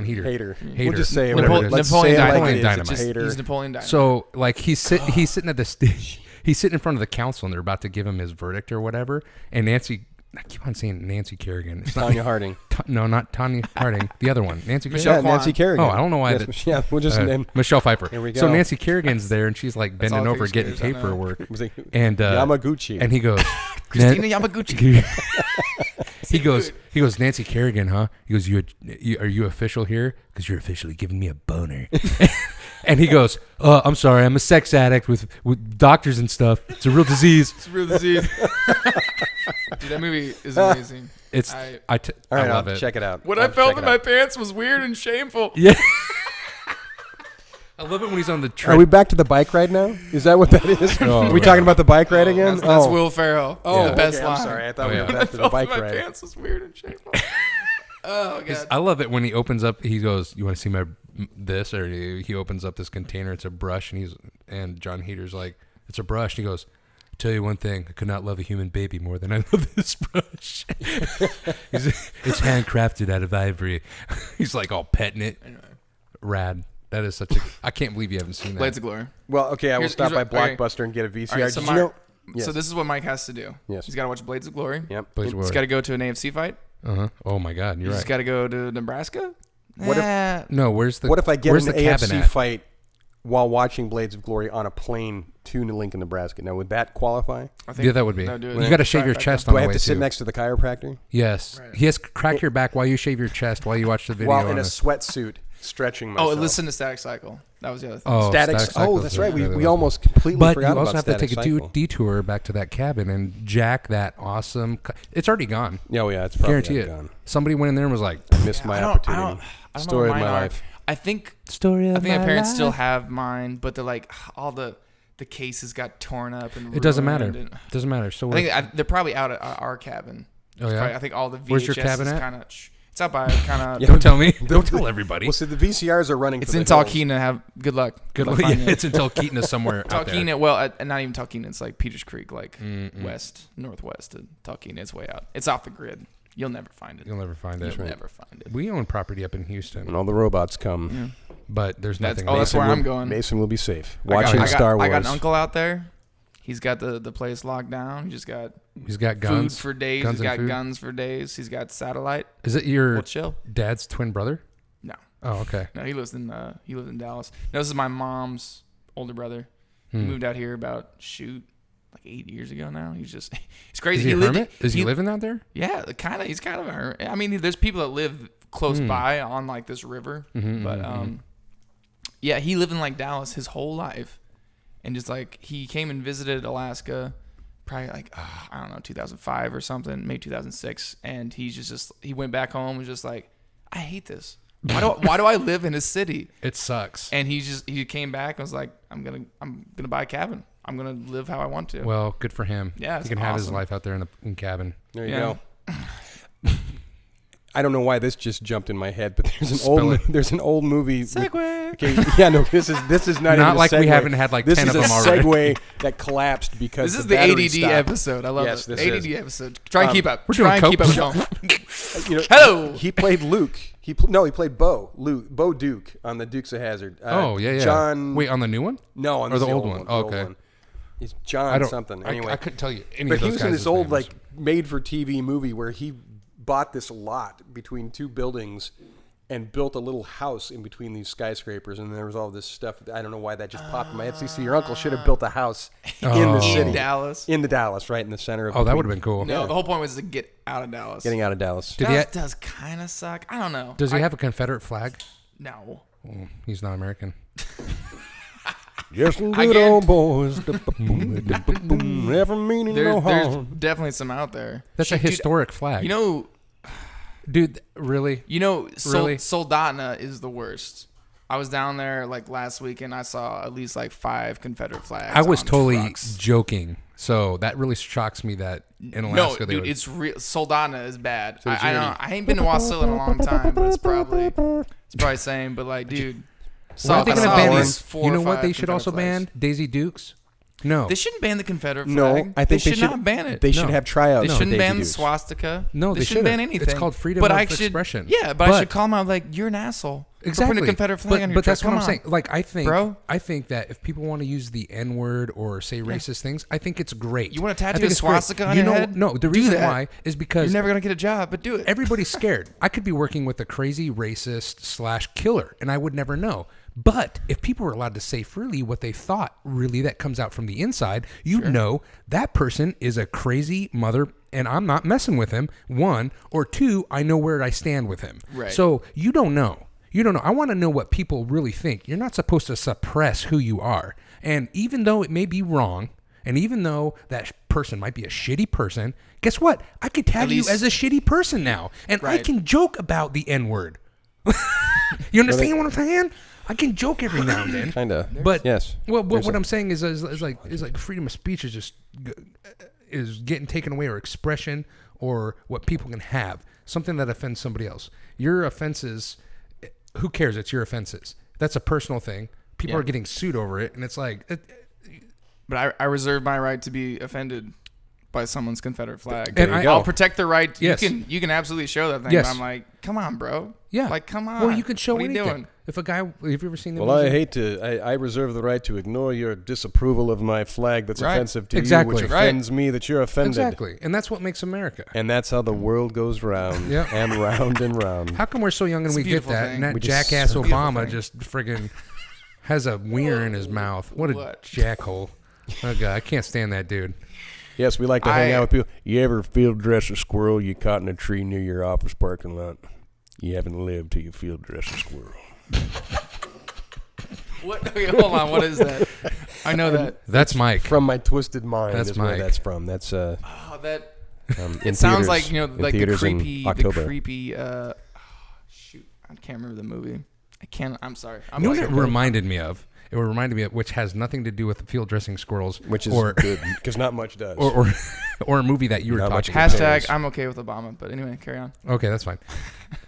Heater. We'll just say Napoleon let's say it like Dynamite. it is. Dynamite. It's hater. He's Napoleon Dynamite. So like he's sitting at the stage. He's sitting in front of the council and they're about to give him his verdict or whatever. And I keep on saying Nancy Kerrigan. It's not Tanya Harding. No, not Tanya Harding. The other one, Nancy Michelle Kerrigan. Nancy Kerrigan. Oh, I don't know why. Yes, we'll just name Michelle Pfeiffer. Here we go. So Nancy Kerrigan's there and she's like That's bending all over figure getting skaters I know. paperwork. Was it And Yamaguchi. And he goes, Christina Yamaguchi. he goes, Nancy Kerrigan, huh? He goes, are you official here? Because you're officially giving me a boner. And he goes, I'm sorry, I'm a sex addict with doctors and stuff. It's a real disease. It's a real disease. Dude, that movie is amazing. I All right, love I'll it. check it out. What I felt in my pants was weird and shameful. Yeah. I love it when he's on the Are we tread. back to the bike ride now? Is that what that is? Oh, Are we yeah. talking about the bike ride again? That's Will Ferrell. Oh, the best okay, line. I'm sorry. I thought Oh, we yeah. were What I back to the felt bike in my ride. pants was weird and shameful. Oh god. I love it when he opens up. He goes, "You want to see my this?" Or he opens up this container. It's a brush, and John Heater's like, "It's a brush." And he goes, "Tell you one thing, I could not love a human baby more than I love this brush." It's handcrafted out of ivory. He's like all petting it. Anyway. Rad. That is such a. I can't believe you haven't seen that. Blades of Glory. Well, okay, I will Here's stop by what- all right. Blockbuster and get a VCR. All right, so Did you know? So this is what Mike has to do. Yes. He's got to watch Blades of Glory. Yep. Blades of He's Glory. got to go to an AFC fight. Oh my God, you're He's right. got to go to Nebraska. What if- No, where's the? What if I get where's an the cabin AFC at? fight while watching Blades of Glory on a plane to Lincoln, Nebraska? Now, would that qualify? I think Yeah, that would be. no, do it. You got to shave your Trifecta. chest on Do I the have way to sit too. next to the chiropractor Yes. Right. He has crack your back while you shave your chest while you watch the video. while in on a it. sweatsuit, stretching Oh, myself? listen to Static Cycle. That was the other thing. Oh, Static. Cycles That's is right. really We awesome. almost completely But forgot you also about have to take Static a Cycle. detour back to that cabin and jack that awesome. It's already gone. Oh yeah, it's probably Guarantee it. gone. Somebody went in there and was like, Missed my I don't opportunity. know Story what of mine my are. life. I think "Story of my parents life." still have mine, but they're like all the cases got torn up and It doesn't matter. ruined and- It doesn't matter. So I think they're probably out at our cabin. Oh, yeah? I think all the VHS Where's your cabin at? kind of. It's out by kind of. don't tell me. Don't tell everybody. Well, so the VCRs are running. It's for in the hills. Talkeetna. Have good luck. Good luck luck. finding Yeah, it. it's in Talkeetna somewhere out there. Talkeetna. Well, not even Talkeetna. It's like Peters Creek, like northwest of Talkeetna. It's way out. It's off the grid. You'll never find it. You'll never find it. You'll never find it. We own property up in Houston, When all the robots come, but there's That's, nothing. oh, that's Mason where will- I'm going. Mason will be safe. I got- Watching I got, Star Wars. I got an uncle out there. He's got the place locked down. He just got He's got guns food for days. Guns He's and got food? guns for days. He's got satellite. Is it your We'll chill. dad's twin brother? No, Oh, okay. no. He lives in Dallas. No, this is my mom's older brother. He moved out here about like 8 years ago now. He's just it's crazy. Is he a lived- hermit? Is he living out there? Yeah, kind of. He's kind of a hermit. I mean, there's people that live close by on like this river, but yeah, he lived in like Dallas his whole life, and just like he came and visited Alaska, probably like I don't know 2005 or something, maybe 2006, and he's just he went back home and was just like, I hate this. Why do I live in a city? It sucks. And he came back and was like, I'm gonna buy a cabin. I'm gonna live how I want to. Well, good for him. Yeah, he it's can have his awesome. life out there in the cabin. There you Yeah. go. I don't know why this just jumped in my head, but Spill it. there's an old movie. Segue. Okay, yeah, no, this is not even a like we segue. haven't had like this 10 of them is a already. segue that collapsed because This is the the battery ADD stopped. episode. I love Yes, it. this ADD is. episode. Try and keep up. we're Try doing and keep up. You know, Hello. He played Luke. He played Bo Duke on the Dukes of Hazzard. Yeah. John. Wait, on the new one? No, on or the the old one? the Oh, old okay. one. He's John something. Anyway, I couldn't tell you any but of those he was in guys' this old names. like made-for-TV movie where he bought this lot between two buildings and built a little house in between these skyscrapers, and there was all this stuff. I don't know why that just popped in my head. So your uncle should have built a house in the city, In Dallas. in the Dallas, right in the center of. Oh, that would have been cool. No, the whole point was to get out of Dallas. Getting out of Dallas. Dallas does kind of suck. I don't know. Does he have a Confederate flag? No. Oh, he's not American. Just some I good get- old boys. Never meaning no There's harm. definitely some out there. That's a historic flag. You know, dude, really? Really? Soldotna is the worst. I was down there like last week and I saw at least like 5 Confederate flags. I was on totally trucks. joking. So that really shocks me that in Alaska No, they dude, would. it's real. Soldotna is bad. So I don't. I ain't been to Wasilla in a long time, but it's probably same. But like, dude, Why are they I gonna saw ban at this? least 4 You know or what 5 they should also Confederate ban? flags. Daisy Dukes? No. They shouldn't ban the Confederate flag. No, I think they should not ban it. They should No. have tryouts. They for shouldn't Daisy ban the Dukes. swastika. No, they shouldn't ban shouldn't. anything. It's called freedom but of I should, expression. Yeah, but I But- should call them out like you're an asshole. For Exactly. putting a Confederate flag on your but truck. that's what Come I'm saying. on. Like, I think, Bro. I think that if people want to use the N word or say racist things, I think it's great. You want to I tattoo think a it's great. swastika on You your know, head? No, the Do reason that. why is because You're never gonna get a job, but do it. everybody's scared. I could be working with a crazy racist / killer, and I would never know. But if people were allowed to say freely what they thought, really, that comes out from the inside, you know that person is a crazy mother, and I'm not messing with him. 1 or 2, I know where I stand with him. Right. So you don't know. You don't know. I want to know what people really think. You're not supposed to suppress who you are. And even though it may be wrong, and even though that person might be a shitty person, guess what? I could tag you least- as a shitty person now. And I Right. can joke about the N-word. You understand what I'm saying? I can joke every now and then. Kinda. But Yes. Well, There's what a- I'm saying is like freedom of speech is just is getting taken away, or expression, or what people can have, something that offends somebody else. Your offenses, who cares? It's your offenses. That's a personal thing. People Yeah. are getting sued over it, and it's like, But I reserve my right to be offended by someone's Confederate flag. And I- I'll protect the right. Yes. You can absolutely show that thing. Yes. But I'm like, come on, bro. yeah, Like, come on. Well, you can show what anything. Are you doing? If a guy, have you ever seen the Well, I movie? hate to. I reserve the right to ignore your disapproval of my flag that's Right. offensive to Exactly. you, which Right. offends me that you're offended. Exactly, and that's what makes America. And that's how the world goes round Yeah. and round and round. How come we're so young and It's a we get beautiful that? thing. And that We just- jackass it's a beautiful Obama thing. just friggin' has a wiener in his mouth. What a What? jackhole. Oh, God, I can't stand that dude. Yes, we like to hang I- out with people. You ever field dress a squirrel you caught in a tree near your office parking lot? You haven't lived till you field dress a squirrel. What? Okay, hold on. What is that? I know that. That's Mike. From my twisted mind That's is where Mike. that's from. That's Oh, that. in It sounds theaters- like in like the theaters in creepy. The October. creepy. Shoot, I can't remember the movie. I can't. I'm sorry. I'm You know what like, it reminded me of? It reminded me of, which has nothing to do with field dressing squirrels, Which is or good because not much does. or a movie that you were Not much talking about. Hashtag. I'm okay with Obama. But anyway, carry on. Okay, that's fine.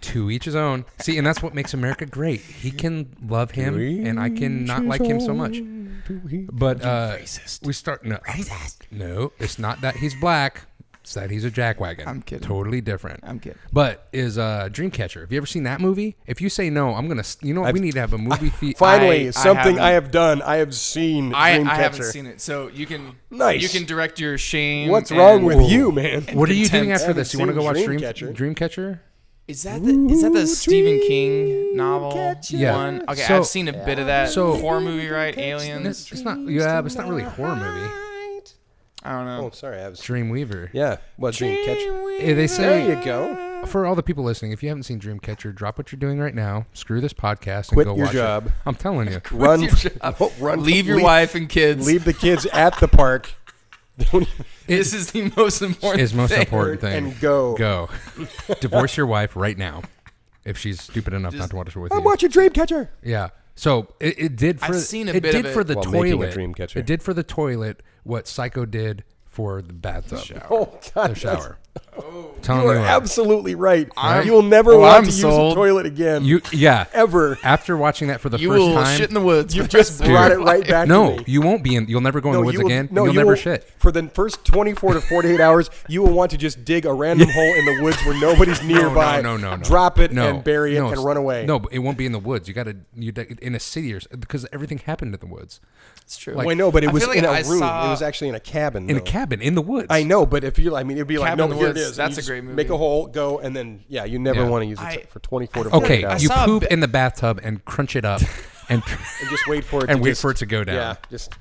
To each his own. See, and that's what makes America great. He can love him, and I can not like him so much. But Racist. we start no. No, it's not that he's black. It's that he's a jackwagon. I'm kidding. Totally different. I'm kidding. But is Dreamcatcher? Have you ever seen that movie? If you say no, I'm gonna. You know what? We need to have a movie feed. Finally, I something haven't- I have done. I have seen I Dreamcatcher. haven't seen it, so you can Nice. You can direct your shame. What's wrong and- with you, man? What are you doing Contempt. after this? You want to go watch Dreamcatcher. Dreamcatcher? Is that the Stephen King novel Yeah. one? Okay, So- I've seen a bit of that. So- horror movie, right? Aliens. It's not. Yeah, but it's not really a horror movie. I don't know. Oh, sorry. I was. Dreamweaver. Yeah. Well, Dreamcatcher. They There say you go. for all the people listening, if you haven't seen Dreamcatcher, drop what you're doing right now. Screw this podcast and Quit go your watch job. it. I'm telling you. Run. your job. Run. Leave your leave, wife and kids. Leave the kids at the park. Don't This is the most important. Is most thing. important thing. and go. Go. Divorce your wife right now if she's stupid enough not to watch it with I'm you. watching Dreamcatcher. Yeah. So it did for I've seen a it bit did of for it. the While making a toilet. Dreamcatcher. It did for the toilet what Psycho did for the bathtub, Oh God. the shower. Telling You are you what. absolutely right. I'm- You will never well, want I'm to use sold. a toilet again. Yeah. Ever. After watching that for the You first will time. shit in the woods. You've just brought it right back to No, me. you won't be in. You'll never go in the woods you will, again. No, You'll you never will, shit. For the first 24 to 48 hours, you will want to just dig a random hole in the woods where nobody's nearby. No. Drop it No, and bury it no, and run away. No, but it won't be in the woods. You in a city because everything happened in the woods. It's true. Well, I know, but it I was feel like in a I room. saw- It was actually in a cabin. In a though. cabin in the woods. I know, but if you, it'd be like, Cabin no, in the here Woods. it is. That's You a great movie. Make a hole, go, and then, you never Yeah. want to use it I- for 24 to I feel 48 Okay, I hours. you saw a poop bit- in the bathtub and crunch it up, and And just wait for it and to wait just, for it to go down. Yeah, just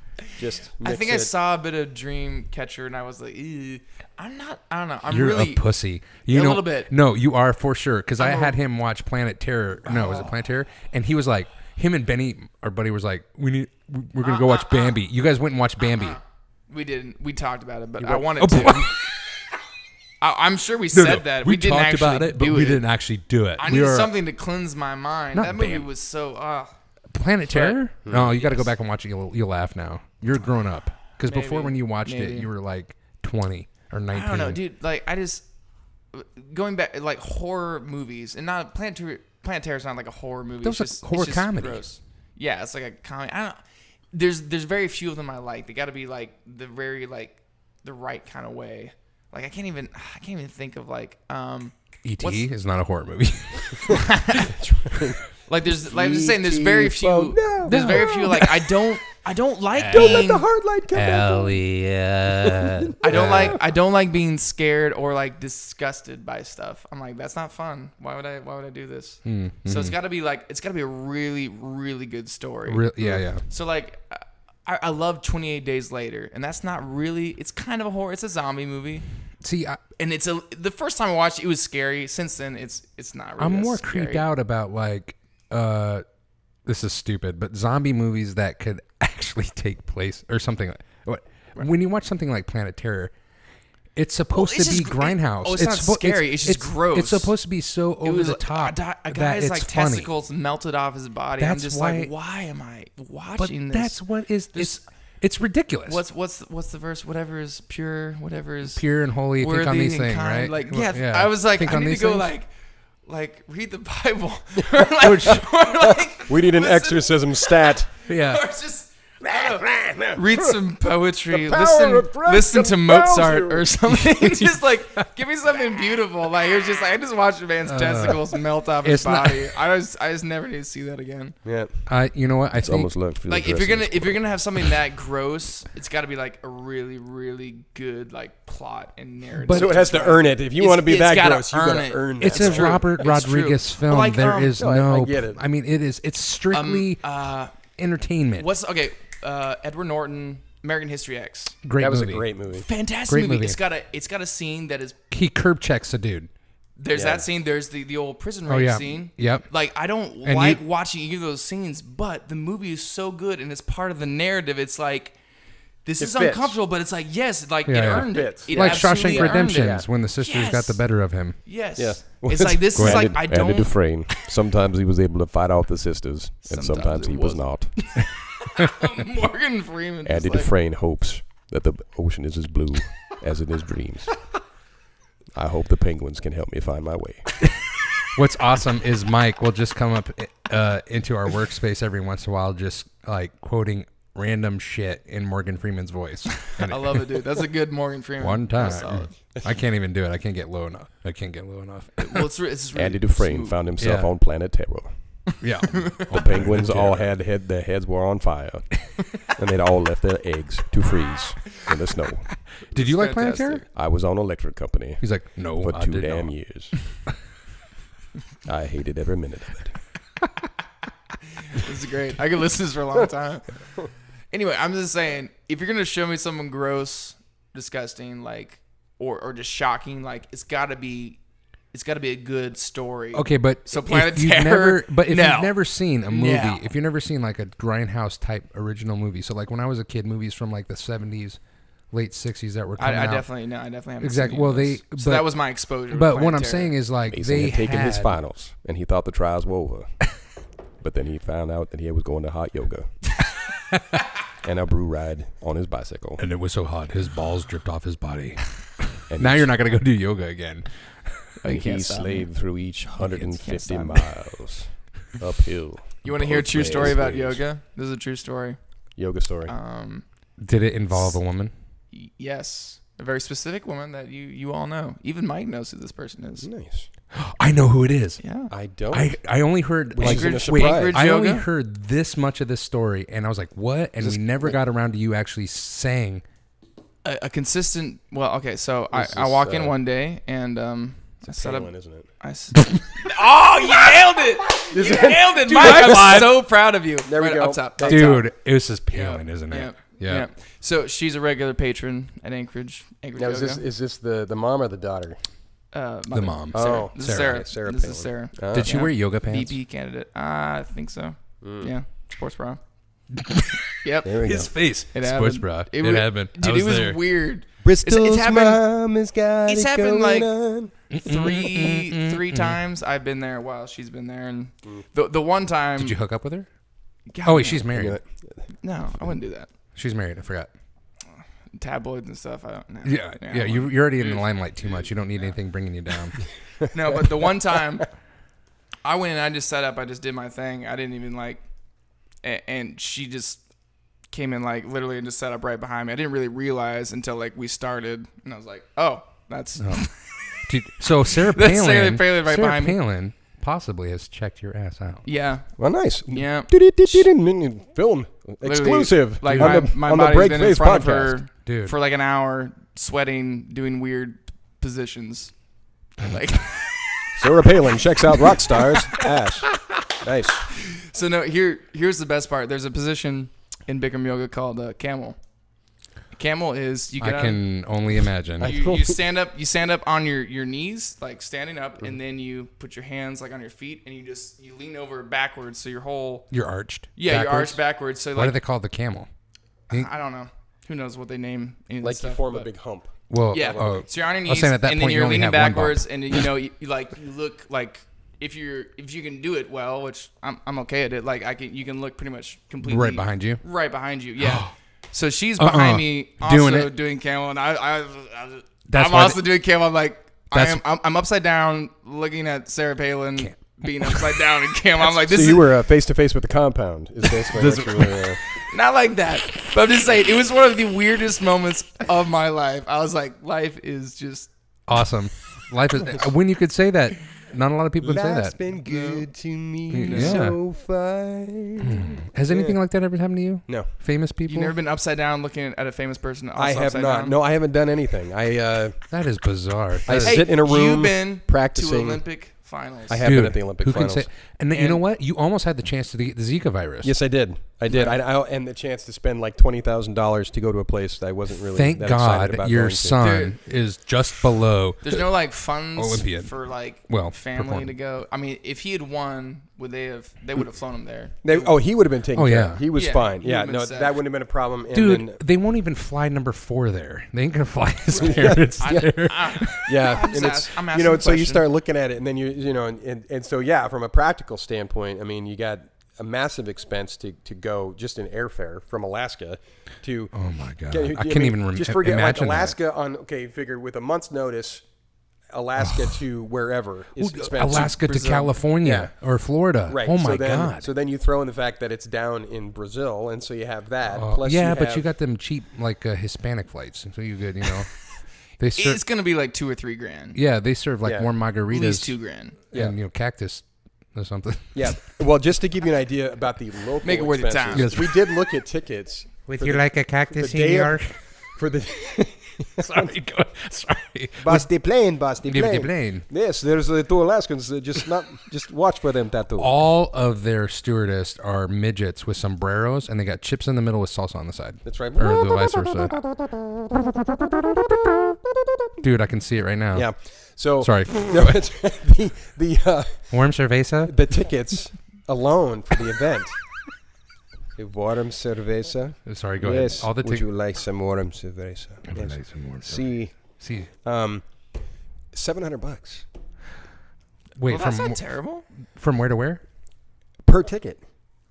I mix think I it. saw a bit of Dreamcatcher and I was like, ew. I don't know. I'm You're really a pussy. You a know, little bit. No, you are for sure. Because I I'm a- had him watch Planet Terror. No, was it Planet Terror? And he was like, him and Benny, our buddy, was like, we're gonna go watch Bambi. You guys went and watched Bambi. We didn't. We talked about it, but I Oh, wanted to. I'm sure we said that. We didn't talked actually about it, but do we it. didn't actually do it. I We needed were- something to cleanse my mind. Not That movie Bam- was so. Planet Terror? No, you got to go Yes. back and watch it. You'll laugh now. You're grown up. Because before Maybe. when you watched it, Maybe. you were like 20 or 19. I don't know, dude. Like I just going back like horror movies and not Planet Terror is not like a horror movie. That was it's a just, horror it's just comedy. Gross. Yeah, it's like a comedy. I don't. There's very few of them I like. They got to be like the very like the right kind of way. Like I can't even think of like E.T. what's- is not a horror movie. like there's like I'm just saying there's very few. There's very few like I don't like Don't being, let the hard light come back on. Elliot. I don't like being scared or like disgusted by stuff. I'm like that's not fun. Why would I do this? So it's got to be a really really good story. Yeah. So like I love 28 Days Later, and that's not really. It's kind of a horror. It's a zombie movie, See, and the first time I watched it, it was scary. Since then, it's not really. I'm as more scary. creeped out about like this is stupid, but zombie movies that could actually take place or something. When you watch something like Planet Terror, it's supposed it's to be just- Grindhouse. it's not scary, it's just gross. It's supposed to be so It over was the top a that guy's it's like funny. testicles melted off his body. That's I'm just why- like, why am I But watching this? that's what is it's ridiculous. What's the verse? Whatever is pure, whatever is Pure and holy, think on worthy these and things, kind. right? Like I was like, Think I on need to these go things? like read the Bible. or like, We need an listen- exorcism stat. Yeah. Or just read some poetry. power of Christ Listen to compels Mozart you. or something. Just like give me something beautiful. Like it's just like I just watched a man's testicles melt off his it's not- body. I just never need to see that again. Yeah, You know what? I it's think almost like Like if you're gonna have something that gross, it's got to be like a really really good like plot and narrative. so it has to earn it. If you want to be It's that gotta gross, you earn gotta it. earn that. it's a true. Robert It's Rodriguez true. film. Like, There is no, no. I get it. I mean, it's strictly entertainment. What's okay? Edward Norton, American History X. Great That was movie. a great movie. Fantastic Great movie. movie. It's got a scene that is. He curb checks a dude. There's Yeah. that scene. There's the old prison rape yeah. scene. Yep. Like I don't And like you- watching either of those scenes, but the movie is so good and it's part of the narrative. It's like this is fits. uncomfortable, but it's like yes, like Yeah, it yeah. earned Fits. it. It Like absolutely Shawshank earned Redemption, it. when the sisters got the Yes. better of him. Yes. Yes. It's like this is like I don't. Dufresne. Sometimes he was able to fight off the sisters, and Sometimes sometimes it he was wasn't. not. Morgan Freeman. just Andy like, Dufresne hopes that the ocean is as blue as in his dreams. I hope the penguins can help me find my way. What's awesome is Mike will just come up into our workspace every once in a while, just like quoting random shit in Morgan Freeman's voice. And I love it, dude. That's a good Morgan Freeman. one That's time, solid. I can't even do it. I can't get low enough. Well, it's really Andy Dufresne smooth. found himself Yeah. on planet Terror. Yeah. The penguins all had their heads were on fire, and they'd all left their eggs to freeze in the snow. Did you like Planet Fantastic. Terror? I was on electric company He's like, no, for I 2 did damn not. years. I hated every minute of it. This is great. I could listen to this for a long time. Anyway, I'm just saying, if you're gonna show me someone gross, disgusting, like, or just shocking, like, it's gotta be a good story. Okay, but So Planet if you've Terror, if no. you've never seen a movie, No. if you've never seen like a Grindhouse type original movie, so like when I was a kid, movies from like the 70s, late 60s that were coming I out. definitely haven't Exactly. seen Well, any of so those. but- that was my exposure. But with what Planet I'm Terror. saying is like Mason they had taken his had- finals, and he thought the trials were over. But then he found out that he was going to hot yoga and a brew ride on his bicycle. And it was so hot, his balls dripped off his body. And Now you're not gonna go do yoga again. Oh, you and can't he stop me. slaved through each can't 150 stop me. miles uphill. You want to hear a both true story ways. about yoga? This is a true story. Yoga story. Did it involve a woman? Yes, a very specific woman that you all know. Even Mike knows who this person is. Nice. I know who it is. Yeah. I don't. I only heard Which isn't a Anchorage, surprise. Anchorage I only yoga. heard this much of this story, and I was like, "What?" And we never got around to you actually saying. A consistent. Well, okay. So This I is, walk in one day and I set up. Palin, isn't it? Oh, you nailed it! You nailed it, Mike. I'm so proud of you. There we Right go. up top. Dude, it was just Palin, isn't it? Yeah. So she's a regular patron at Anchorage. Anchorage Now, yoga. is this the mom or the daughter? The mom. Sarah. Oh, This is Sarah. Sarah. Sarah This Palin. is Sarah. Did she wear yoga pants? VP candidate. I think so. Yeah. Sports bra. Yep. There we His go. face. It Sports happened. bra. It It wa- happened. Dude, it was there. weird. Bristol's happened- mom has got it's it happened, going like, on. Three times I've been there while she's been there, and the one time. Did you hook up with her? God, Oh, wait, she's married. You know, No, I wouldn't do that. She's married. I forgot. Tabloids and stuff. I don't know. Yeah. You're already in the limelight too much. You don't need anything bringing you down. No, but the one time I went and I just set up. I just did my thing. I didn't even like, and she just came in like literally and just set up right behind me. I didn't really realize until like we started, and I was like, oh, that's. Dude, so Sarah That's Palin. Sarah Palin right behind me. Palin possibly has checked your ass out. Yeah. well, nice. Yeah. Film exclusive Like on my the body's been in BreakFace front podcast. of her Dude. for like an hour, sweating, doing weird positions. Like, Sarah Palin checks out rock stars ass. Nice. so no, here's the best part. There's a position in Bikram yoga called camel. Camel is you I get can only imagine. you stand up on your knees, like standing up, and then you put your hands like on your feet, and you lean over backwards, so your whole You're arched. you're backwards. arched backwards. So Why do like they call it the camel? I don't know, who knows what they name any of Like this you stuff, form a but- big hump. Well, Yeah. oh, So you're on your I was knees, saying at that and point then you you're only leaning have one bump. backwards, and you look like if you can do it well, which I'm okay at it. Like you can look pretty much completely right behind you. Right behind you, yeah. So she's behind me, also Doing doing it. camel, and That's I'm why also doing camel. I'm like, That's- I'm upside down, looking at Sarah Palin being upside down in camel. I'm like, this So is you were face to face with the compound. Is basically what you were. not like that. But I'm just saying, it was one of the weirdest moments of my life. I was like, life is just. Awesome. Life is when you could say that. Not a lot of people can say Life's that. been good to me Yeah. so far. Has anything like that ever happened to you? No, Famous people? You've never been upside down looking at a famous person. Also I have upside not. Down? No, I haven't done anything. I That is bizarre. That I is- sit in a room You've been practicing. to Olympic finals. I have Dude, been at the Olympic who finals. Can say, and you know what? You almost had the chance to get the Zika virus. Yes, I did. I and the chance to spend like $20,000 to go to a place that I wasn't really. Thank that excited God about your going to. son is just below. There's no like funds Olympian. for like Well, family perform. to go. I mean, if he had won, they would have flown him there. He would have been taken Oh, care yeah. of. He was Yeah, fine. he Yeah, would've been no, set. that wouldn't have been a problem. And Dude, then, they won't even fly number 4 there. They ain't gonna fly his parents there. yeah, I'm and it's I'm you asking know, a so you question. start looking at it, and then you know, and so yeah, from a practical standpoint, I mean, you got a massive expense to go just in airfare from Alaska to. Oh my God! Can- I can't even just forget like imagine Alaska on figure with a month's notice, Alaska to wherever is that. expensive. Alaska to Brazil. California or Florida. Right. Oh my so then, God! So then you throw in the fact that it's down in Brazil, and so you have that. Plus yeah, you but have- you got them cheap like Hispanic flights, so you good, you know. They serve, It's gonna be like $2 or $3 grand. yeah, they serve like Yeah. warm At margaritas least $2 grand. and you know cactus or something. Yeah. Well, just to give you an idea about the local Make it worth your expenses, time. Yes. we did look at tickets. Would for you the- like a cactus the in day your? of- for the Sorry, sorry. Bus the plane, bus the Give plane. the plane. Yes, there's two Alaskans. Just watch for them tattoo. All of their stewardess are midgets with sombreros, and they got chips in the middle with salsa on the side. That's right. Or the vice versa. Dude, I can see it right now. Yeah. So Sorry. No, it's, the Warm cerveza? the tickets alone for the event. A warm cerveza. Sorry, go Yes. ahead. All the Would you like some warm cerveza? Yes. See, See. $700 Wait, Well, that's not terrible. from where to where? per ticket.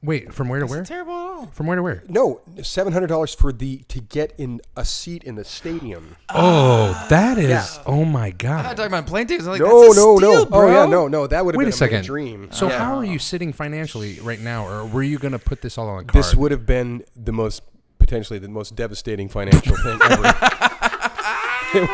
Wait, from where to where? Terrible at all. From where to where? No, $700 to get in a seat in the stadium. Oh, that is. Oh my I God. thought talking about plane tickets. I'm like, No, that's a no, steal, no. bro. Oh yeah, no. That would have Wait been a second. my dream. So Yeah. how are you sitting financially right now, or were you going to put this all on a card? This would have been potentially the most devastating financial thing ever. It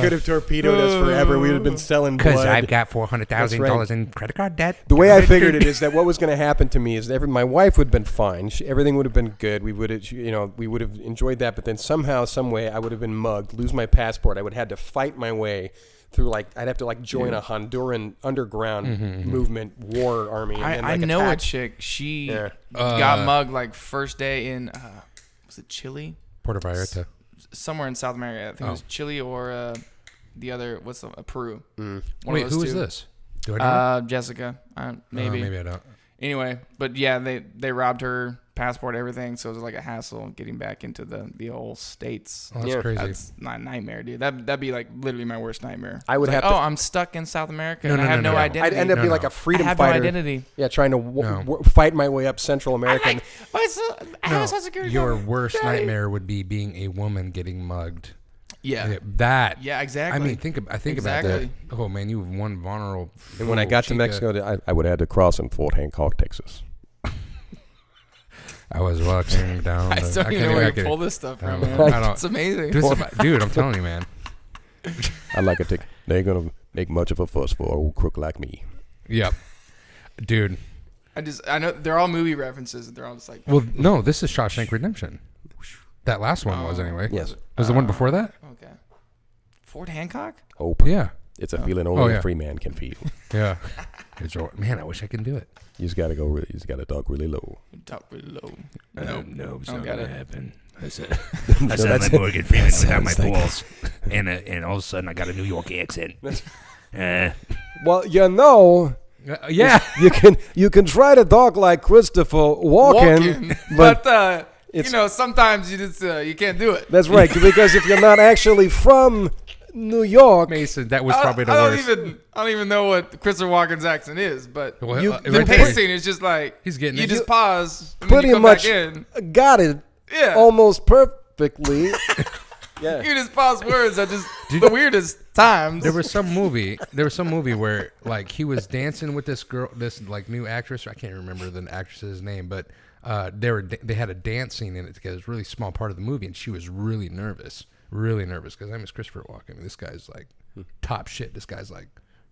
could have torpedoed us forever. We would have been selling blood. Because I've got $400,000 right. in credit card debt. The way I figured it is that what was going to happen to me is my wife would have been fine. Everything would have been good. We would have, we would have enjoyed that. But then somehow, some way, I would have been mugged, lose my passport. I would have had to fight my way through. I'd have to join a Honduran underground movement war army. And then, I know attack. a chick. She got mugged first day in was it Chile? Puerto Vallarta. Somewhere in South America. I think it was Chile or the other. Peru? Wait, who is this? Do I know? Jessica. Maybe. Maybe I don't. Anyway, but yeah, they robbed her passport, everything. So it was like a hassle getting back into the old states. Oh, that's crazy. That's not a nightmare, dude. That'd be literally my worst nightmare. I would It's have like, to. I'm stuck in South America No, and no, I have no, no no. identity. I'd end up being like a I freedom have fighter. no identity. Yeah, trying to fight my way up Central America. I have a social security Your number. worst Daddy. nightmare would be being a woman getting mugged. Yeah. That. Yeah, exactly. I mean, think about Exactly. that. Oh man, you have one vulnerable. And when I got to Mexico, I would have had to cross in Fort Hancock, Texas. I was walking down. I still don't even know where you pull this stuff from, man. I don't. It's amazing. Dude, I'm telling you, man. I like to take. They ain't gonna make much of a fuss for an old crook like me. Yep. Dude. I know they're all movie references. They're all just like. Well, no, this is Shawshank Redemption. That last one was anyway. Yes. Was the one before that? Okay. Fort Hancock? Hope. Yeah. It's a feeling only yeah. a free man can feel. Yeah. Man, I wish I could do it. You just gotta you just gotta talk really low. Talk really low. No, I don't got it. happen. I sound like Morgan Freeman without my balls, and all of a sudden I got a New York accent. Well, yeah, you can try to talk like Christopher Walken, but sometimes you just you can't do it. That's right, because if you're not actually from New York, Mason, that was probably the worst. I don't even know what Christopher Walken's accent is, but Well, you- right the there. pacing is just like He's getting you it. just pause and then pretty you come much back in. got it Yeah. almost perfectly. Yeah. You just pause words at just the weirdest times. There was some movie where he was dancing with this girl, this new actress. I can't remember the actress's name, but they had a dance scene in it together. It was a really small part of the movie, and she was really nervous because I'm Christopher Walken. I mean, this guy's top shit. This guy's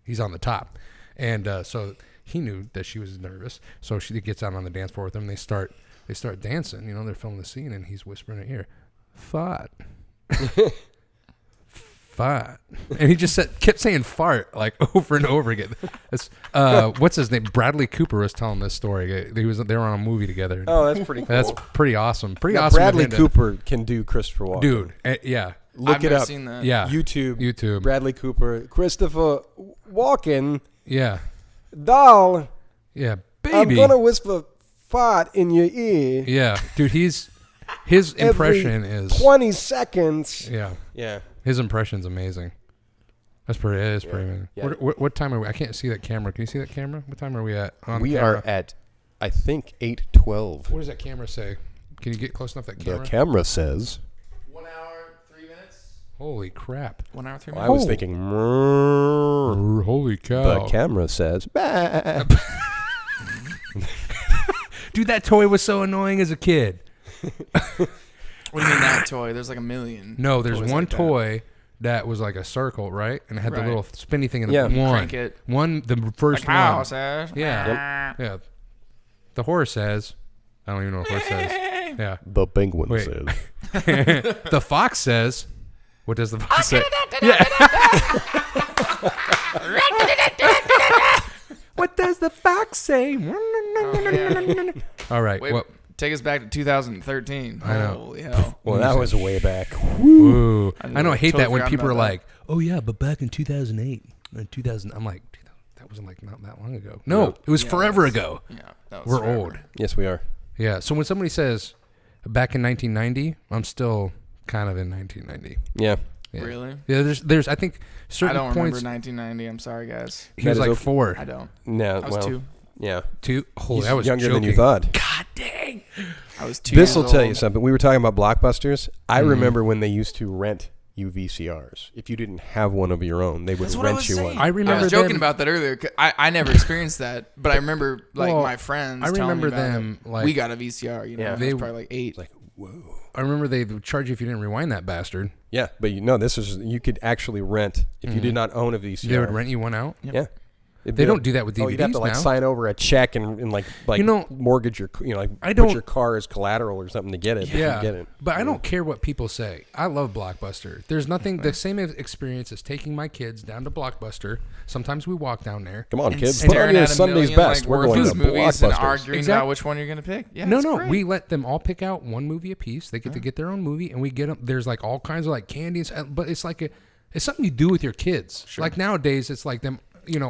he's on the top, and so he knew that she was nervous. So she gets out on the dance floor with him. They start dancing. They're filming the scene, and he's whispering in her ear, "Fart." Fart. And he just kept saying fart over and over again. What's his name? Bradley Cooper was telling this story. They were on a movie together. Oh, that's pretty cool. That's pretty awesome. Bradley Cooper can do Christopher Walken. Dude, yeah. Look I've it never up. seen that. Yeah. YouTube. Bradley Cooper. Christopher Walken. Yeah. Doll. Yeah. I'm Baby. going to whisper fart in your ear. Yeah. Dude, his impression is 20 seconds. Yeah. Yeah. His impression's amazing. That's pretty amazing. Yeah. What time are we? I can't see that camera. Can you see that camera? What time are we at? We are at, I think, 8:12. What does that camera say? Can you get close enough that camera? The camera says. 1 hour, 3 minutes. Holy crap. 1 hour, 3 Well, minutes. I was thinking. "Mrrr." Holy cow. The camera says. "Bah." Dude, that toy was so annoying as a kid. What do you mean that toy? There's a million. No, there's toys one like that. toy that was like a circle, right? And it had the Right. little spinny thing in the Yeah. one. Crank it. One, the first Like how, one. sir? Yeah. Yeah. The horse says, I don't even know what the horse says. Yeah. The penguin Wait. says. The fox says, what does the fox say? What does the fox say? All right. Wait, Well, take us back to 2013. I know. Holy hell. Well, that was way back. ooh. I know. I hate Totally that when forgot people are about that. like, oh, yeah, but back in 2008, 2000, I'm like, dude, that wasn't not that long ago. No, it was forever ago. Yeah, that was We're forever. old. Yes, we are. Yeah. So when somebody says back in 1990, I'm still kind of in 1990. Yeah. Yeah. Really? Yeah. There's I think I certain don't points. remember 1990. I'm sorry, guys. He was That is like okay. 4. I don't. No, I was 2. Yeah. Oh, that was younger than you joking. thought. God dang. I was 2 This years will tell you old. something. We were talking about Blockbusters. I remember when they used to rent you VCRs. If you didn't have one of your own, they would That's what I rent was you saying. one. I remember I was joking them- about that earlier. 'Cause I never experienced that, but I remember like Well, my friends. I remember telling me about them, it. like- we got a VCR. You know, Yeah. I They- was probably like 8. Like, whoa. I remember they would charge you if you didn't rewind that bastard. Yeah, but you could actually rent if you did not own a VCR. They would rent you one out. Yeah. They don't do that with DVDs you'd have to like now. sign over a check and like mortgage your I put don't- your car as collateral or something to get it. Yeah, to get it. but I don't care what people say. I love Blockbuster. There's nothing the same experience as taking my kids down to Blockbuster. Sometimes we walk down there. Come on, And kids, put on staring your at a Sunday's million, best. like, We're going worthless to movies and Blockbusters. arguing Exactly. about which one you're gonna pick. Yeah, No, it's no, great. we let them all pick out one movie apiece. They get to get their own movie, and we get them. There's like all kinds of like candies, but it's like it's something you do with your kids. Like nowadays, it's like them,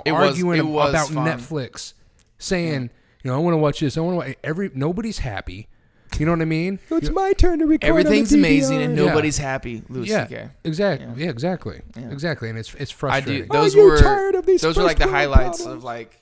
arguing about fun. Netflix, saying, I want to watch this. I want to watch nobody's happy. You know what I mean? It's my turn to record. Everything's on the amazing and DVR. nobody's happy. Louis Yeah, C.K. exactly. Yeah, exactly. Yeah. Exactly, and it's I frustrating. do. Those you were tired of these those were like the first world highlights problems? of like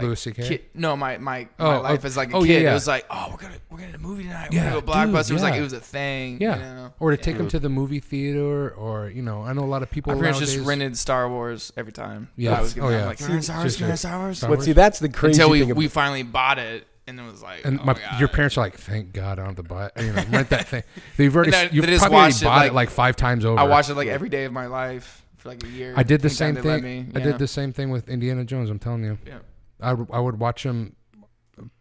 Louis C.K.? No, my Oh, life as like a oh, kid. yeah. It was like, we're gonna a movie tonight. Yeah, We're gonna go Blockbuster. dude, It was like yeah. it was a thing. Yeah, You know? or to take them to the movie theater, or I know a lot of people. My parents just nowadays- rented Star Wars every time. Yeah. I was giving Oh, them, yeah. like, "Can I rent Star Wars? Can I rent Star Wars?" Star But Wars. see, that's the crazy Until thing. we finally bought it, and it was like, And oh my God. your parents are like, "Thank God I don't have to buy it. Rent that thing." They've already And you've they just probably already watched it, bought it like- like 5 times over. I watched it like every day of my life for like a year. I did the Anytime same they let thing. me, I yeah. did the same thing with Indiana Jones. I'm telling you. Yeah. I would watch them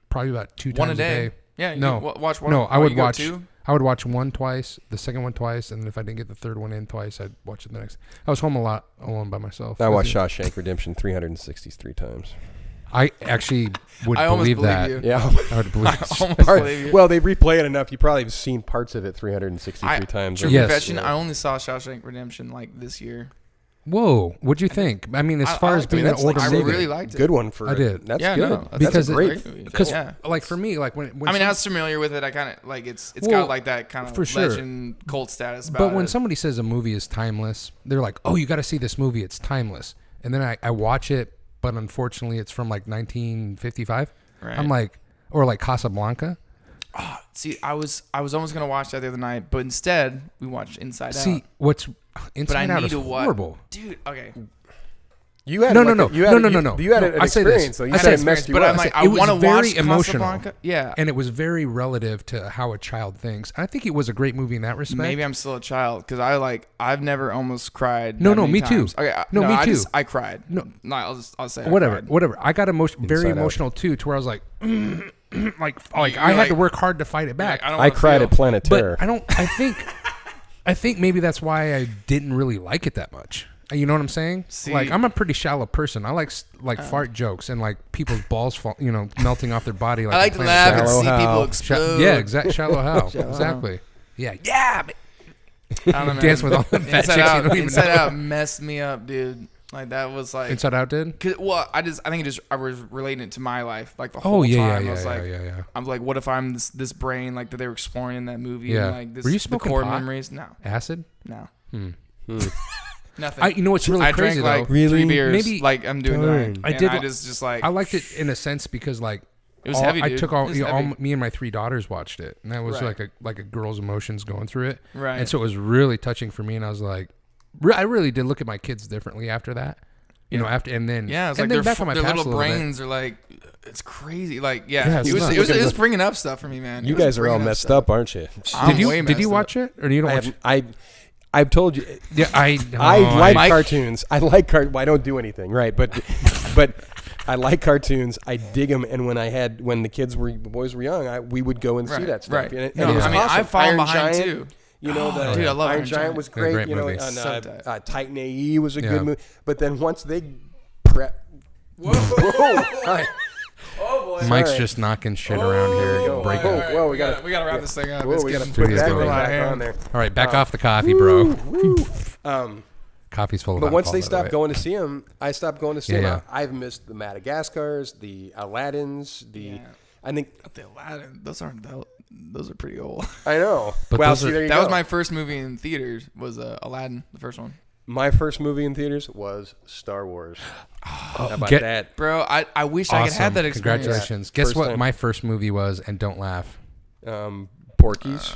probably about 2 One times a day. Yeah. No. Watch one. No, I Oh, would you go watch. 2? I would watch one twice, the second one twice, and then if I didn't get the third one in twice, I'd watch it the next. I was home a lot alone by myself. I watched Shawshank Redemption 363 times. I actually would I almost believe that. believe you. Yeah. I would believe. Almost believe you. Well, they replay it enough. You probably have seen parts of it 363 times. True Yes. confession, I only saw Shawshank Redemption like this year. Whoa, what'd you think? I mean, as far as being an that's older like I movie, really liked it. Good one for I did. That's Yeah, good. no, Because that's a it- great. movie. because Yeah. like for me, like when I mean, I was familiar with it. I kind of like it's Well, got like that kind of for sure. legend cult status about but when it. somebody says a movie is timeless, they're like, "Oh, you got to see this movie. It's timeless." And then I watch it, but unfortunately, it's from like 1955. Right. I'm like, or like Casablanca. See, I was almost gonna watch that the other night, but instead we watched Inside See, Out. what's But Inside I Out need is to watch. horrible. Dude, okay. You had No, like no, a- no. you had No, a- no, you- no, no. You had No, an I say this. experience, though. You I said say it this, messed you But up. I'm like, It I was want to very watch emotional. Casablanca. Yeah. And it was very relative to how a child thinks. I think it was a great movie in that respect. Maybe I'm still a child because I've never almost cried. No, that no, many me too. times. Okay, No, me too. I cried. No. I'll say I whatever, cried. I got very Inside Out. emotional too, to where I was like, like I You're had like- to work hard to fight it back. Like, don't I wanna cried feel. at Planet Terror. But I don't. I think maybe that's why I didn't really like it that much. You know what I'm saying? See- Like I'm a pretty shallow person. I like fart jokes and like people's balls fall, melting off their body. Like I like in to Planet laugh and Shallow see Hal. people Terror. explode. Yeah, exactly. Shallow Hal. Shallow Exactly. Yeah. Yeah. I don't know, man. Dance with all the fat Inside chicks you Out. don't even Inside know. Out messed me up, dude. Like that was like. Inside Out did. I think I was relating it to my life, like the whole Oh yeah, time. yeah, I was like, yeah. I'm like, what if I'm this brain like that they were exploring in that movie? Yeah. And, like this, Were you the smoking core pot? memories? No, Acid. no, Hmm. nothing. You know what's really I crazy drank like though? 3 beers, Maybe- like I'm doing Darn. tonight. I And did I li- just like I liked it in a sense because like it was heavy. I Dude. took all, It was all heavy. me and my 3 daughters watched it, and that was Right. like a girl's emotions going through it, Right. and so it was really touching for me. And I was like, I really did look at my kids differently after that, after and then Yeah, it's and like then back on my their past little a little bit. brains are like, it's crazy. Like, Yeah, it was bringing up stuff for me, man. You It was guys are all bringing messed stuff. up, aren't you? I'm Did way you messed watch it or you don't I watch? haven't- I've told you. Yeah, I like Mike- cartoons. I like well, I don't do anything, right? But I like cartoons. I dig them. And when the boys were young, we would go and see Right, that stuff. right. And it, No, and it was I mean, awesome. I've fallen Iron behind, Giant, too. You know, Dude, I love Iron Iron Giant Giant. was They're great. great You know, movies. and, So tight. Titan AE was a Yeah. good movie. But then once they Whoa! Hi. Mike's Sorry. just knocking shit around here. Whoa, Breaking. whoa, it. whoa, we gotta wrap this thing up. Whoa, It's we gotta getting put Please that go. thing out of back hand. on there. All right, back off the coffee, bro. Coffee's full of But once alcohol, they by the stopped way. going to see him, I stopped going to see Yeah, him. yeah. I've missed the Madagascars, the Aladdins, I think The Aladdin, those are pretty old. I know. But well, those see, are- there you That go. was my first movie in theaters. Was Aladdin, the first one. My first movie in theaters was Star Wars. How about that? Bro, I wish I could have that experience. Congratulations. Guess First what time. my first movie was, and don't laugh. Porky's.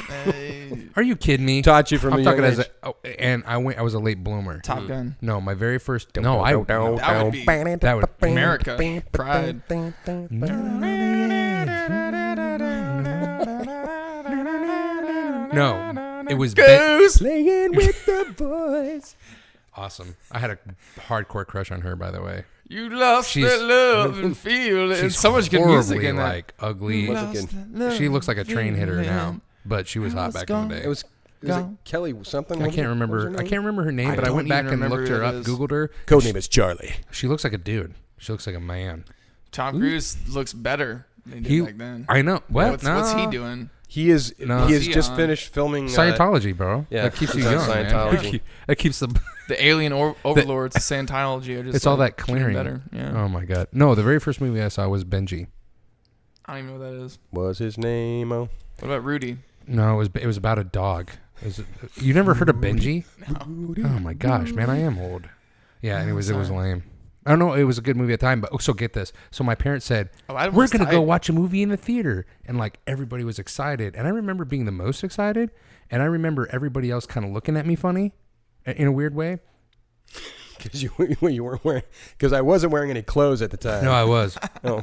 Hey, Are you kidding me? Taught you from I'm a talking young as age. and I was a late bloomer. Top Gun. No, my very first. That No, would be- that would America. Pride. No, it was Goose. Playing with the boys. awesome. I had a hardcore crush on her, by the way. You lost She's- that love and feel it. She's So much good music horribly, in that. like ugly. Wasn't good. She looks like a train hitter now, but she was hot back in the day. It was it Kelly something? I What can't was remember. her I name? can't remember her name, I but I don't went back even and remember looked who her it up, is. Googled her. Code name is Charlie. She looks like a dude. She looks like a man. Tom Cruise looks better than he He, did back then. I know. What? What's he No. doing? He is. No. He has What's he just on? finished filming Scientology, bro. yeah, That keeps you he's on young, man. Scientology. That keeps the. The alien overlords of Scientology are just It's all like, that clearing. better. Yeah. Oh my god. No, the very first movie I saw was Benji. I don't even know what that is. Was his name? Oh, What about Rudy? No, it was about a dog. You never heard of Benji? Oh my gosh, man, I am old. Yeah, and it was lame. I don't know. It was a good movie at the time, but so get this. So my parents said, "We're gonna go watch a movie in the theater," and like everybody was excited, and I remember being the most excited, and I remember everybody else kind of looking at me funny, in a weird way. because you weren't wearing. Because I wasn't wearing any clothes at the time. No, I was. Oh.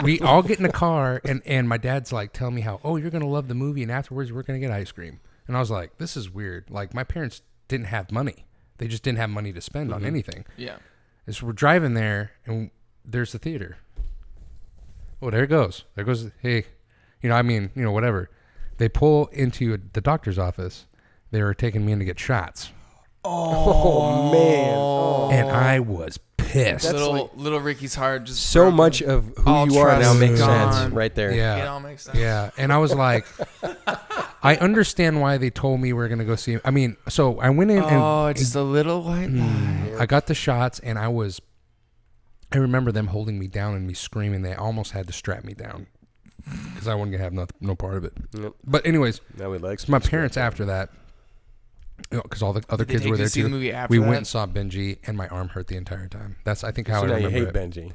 We all get in the car, and my dad's like telling me how, you're gonna love the movie, and afterwards we're gonna get ice cream, and I was like, this is weird. Like my parents didn't have money; they just didn't have money to spend on anything. Yeah. And so we're driving there, and there's the theater. Oh, there it goes. There goes. Hey, whatever. They pull into the doctor's office. They were taking me in to get shots, Oh man. and I was pissed. Little Ricky's heart just So broken. much of who All you are trust now is makes gone. sense right there. It Yeah, all makes sense. yeah. And I was like, I understand why they told me we were gonna go see. I mean, so I went in Oh, and just a little white lie. I got the shots, and I remember them holding me down and me screaming. They almost had to strap me down because I wasn't gonna have no part of it. Yep. But anyways, Now we like so my parents after that, because all the other Did they kids take were you there to see too. the movie after We that? went and saw Benji, and my arm hurt the entire time. That's I think how So I now you remember hate it. Benji.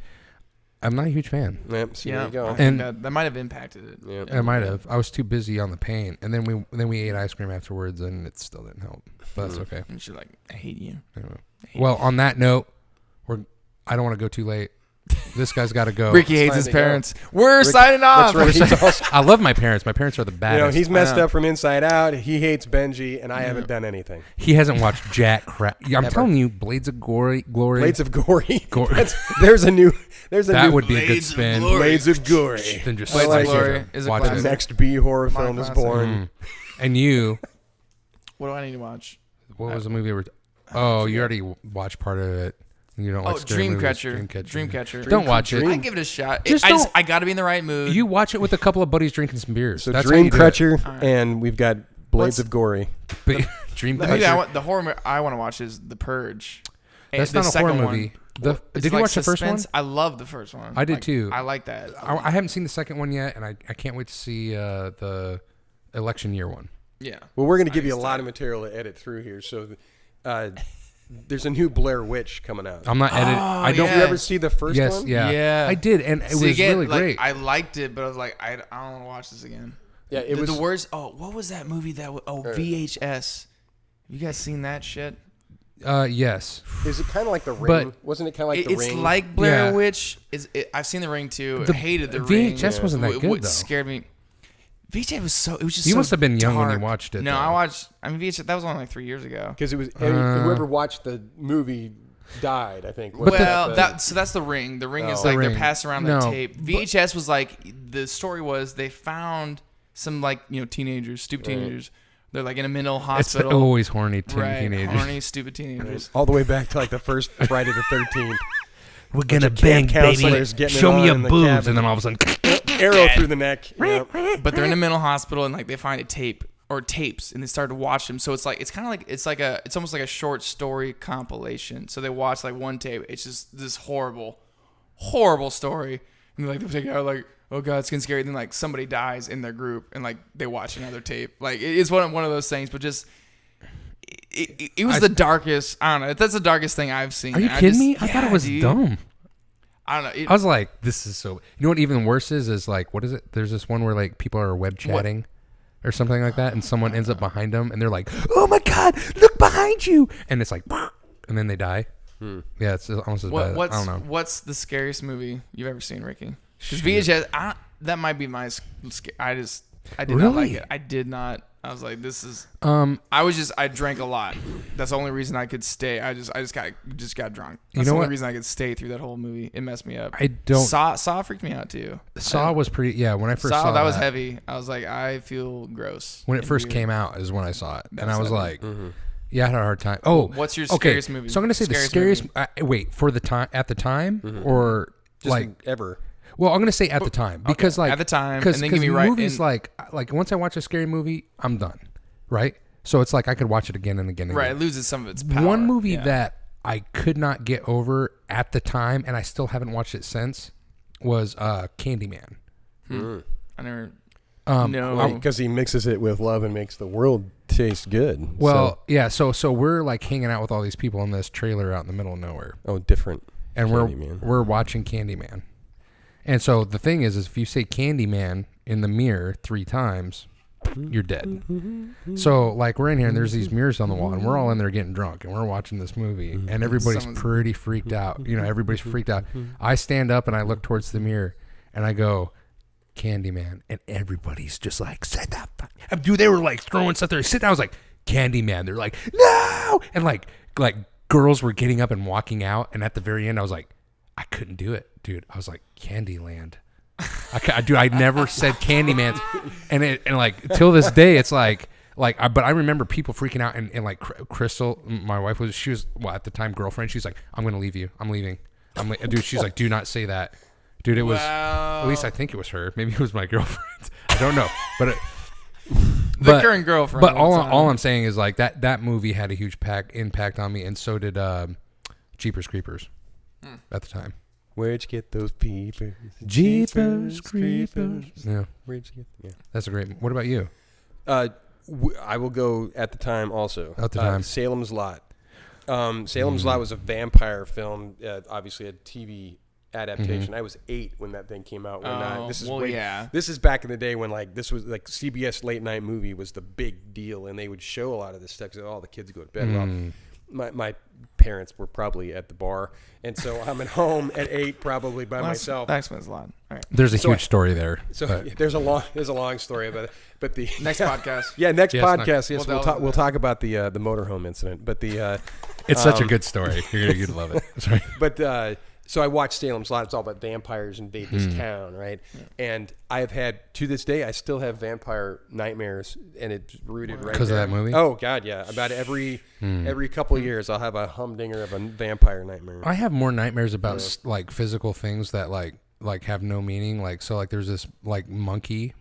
I'm not a huge fan. Yep. So there you go. I think And- that might have impacted it. Yep. I might have. I was too busy on the pain, and then we ate ice cream afterwards, and it still didn't help. But that's okay. And she's like, I hate you. Anyway. Well, on that note, I don't want to go too late. This guy's got to go. Ricky hates time his to go. parents. We're signing off. That's right. He's also, I love my parents. My parents are the you know, baddest. he's messed know. up from inside out. He hates Benji, and I haven't done anything. He hasn't watched jack crap. Yeah, I'm Ever. telling you, Blades of Glory. Blades of Gory. Glory. There's a new. There's a That new would be a good Blades of spin. Glory. Blades of Gory. Then just Blades of watch Glory it. is a Watch classic. it. Next B horror My film is classic. born. And you, What do I need to watch? what was the movie? You already watched part of it. You don't like scary movies. Dreamcatcher. Don't watch it. I give it a shot. Just I got to be in the right mood. You watch it with a couple of buddies drinking some beers. So That's how you do it. Dreamcatcher, Alright. and we've got Blades What's- of Gory. The movie Dreamcatcher. the horror I want to watch is The Purge. That's The not a horror second one. movie. It's Did you like watch the first one? suspense. I love the first one. I did too. I like that. I haven't seen the second one yet, and I can't wait to see the election year one. Yeah. Well, we're going to give you a lot of material to edit through here. So there's a new Blair Witch coming out. I'm not editing. I don't. yeah. Did you ever see the first Yes, one? yeah, Yeah. I did, and it See, was again, really like, great. I liked it, but I was like, I don't want to watch this again. Yeah, it was. The worst. Oh, what was that movie that? VHS. You guys seen that shit? Yes. Is it kind of like the Ring? But- Wasn't it kind of like the It's Ring? like Blair Yeah. Witch. I've seen The Ring too. The I hated The Ring. VHS wasn't that good, What though. scared me. VHS was so. It was just. You so must have been young when you dark. watched it, No, though. I watched. I mean, VHS. That was only like 3 years ago. Because it was whoever watched the movie died. I think. But Well, that's The Ring. The Ring is Oh. like The they're Ring. passing around No, the tape. VHS was like the story was they found some teenagers, stupid teenagers. They're like in a mental It's hospital. always horny right, teenagers. horny, stupid teenagers. all the way back to like the first Friday the 13th. We're gonna of bang, camp baby. counselors getting it Show me on your in the boobs, cabin. and then all of a sudden, Arrow through the neck. Yep. But they're in a mental hospital and like they find a tape or tapes and they start to watch them. So it's almost like a short story compilation. So they watch like one tape. It's just this horrible, horrible story. And like they take it out like, oh god, it's getting scary. Then like somebody dies in their group and like they watch another tape. Like it's one of those things. But just it was the darkest. I don't know. That's the darkest thing I've seen. Are you kidding me? I thought it was dumb. I don't know. I was like, this is so. You know what? Even worse is like, what is it? There's this one where like people are web chatting or something like that, and someone ends up behind them, and they're like, "Oh my god, look behind you!" And it's like, and then they die. Yeah, it's almost as bad. I don't know. What's the scariest movie you've ever seen, Ricky? Because VHS, that might be my. I did not like it. I did not. I was like, this is. I drank a lot. That's the only reason I could stay. I just got drunk. That's the only reason I could stay through that whole movie. It messed me up. Saw freaked me out too. Saw was pretty. Yeah, when I first saw that was heavy. I was like, I feel gross. When it first came out is when I saw it, and I was like, yeah, I had a hard time. Oh, what's your scariest movie? So I'm gonna say the scariest. Wait, for the time at the time or just like ever. Well, I'm gonna say at the time because like at the time, and then give me right. Movies like once I watch a scary movie, I'm done, right? So it's like I could watch it again and again and right. again. It loses some of its power. One movie that I could not get over at the time, and I still haven't watched it since, was Candyman. I never. No, because he mixes it with love and makes the world taste good. Well, yeah. So we're like hanging out with all these people in this trailer out in the middle of nowhere. Oh, different. And Candyman. we're watching Candyman. And so the thing is if you say Candyman in the mirror 3 times, you're dead. So like we're in here and there's these mirrors on the wall and we're all in there getting drunk and we're watching this movie and everybody's pretty freaked out. You know, everybody's freaked out. I stand up and I look towards the mirror and I go, Candyman, and everybody's just like, sit down. Dude, they were like throwing stuff there. Sit down. I was like, Candyman. They're like, no. And like girls were getting up and walking out. And at the very end, I was like, I couldn't do it, dude. I was like, Candyland. I never said Candyman. And like till this day, it's like, but I remember people freaking out and like Crystal, my wife she was at the time girlfriend. She's like, I'm going to leave you. I'm leaving. Dude, she's like, do not say that. Dude, it was, at least I think it was her. Maybe it was my girlfriend. I don't know. But the current girlfriend. But all I'm saying is like that movie had a huge impact on me, and so did Jeepers Creepers at the time. Where'd you get those peepers? Jeepers Creepers. Yeah. Where'd you get? Yeah. That's a great. What about you? I will go at the time also. At the time. Salem's Lot. Salem's Lot was a vampire film, obviously a TV adaptation. I was 8 when that thing came out. This is back in the day when like this was like CBS late night movie was the big deal, and they would show a lot of this stuff because all the kids go to bed. Well, my parents were probably at the bar, and so I'm at home at 8 probably by myself. That explains a lot. All right. There's a huge story there. So there's a long story about it. But the next podcast. Yeah, next podcast. Yes, we'll talk about the motorhome incident. But it's such a good story. You'd love it. Sorry. But so I watched Salem's Lot. It's all about vampires invade this town, right? Yeah. And I have had, to this day, I still have vampire nightmares, and it's rooted right because of that movie. Oh God, yeah. About every couple of years, I'll have a humdinger of a vampire nightmare. I have more nightmares about like physical things that like have no meaning. Like so, like there's this like monkey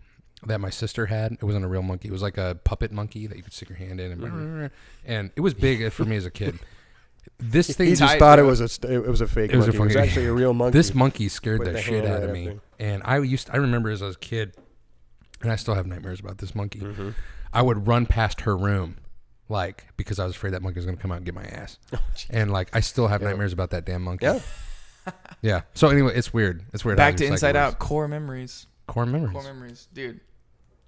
that my sister had. It wasn't a real monkey. It was like a puppet monkey that you could stick your hand in, and it was big for me as a kid. This thing, he just thought it was a fake monkey. It was actually a real monkey. This monkey scared the shit out of me, and I remember as I was a kid, and I still have nightmares about this monkey. I would run past her room, like because I was afraid that monkey was gonna come out and get my ass, and like I still have nightmares about that damn monkey. Yeah, yeah. So anyway, it's weird. It's weird. Back to Inside Out. Core memories, dude.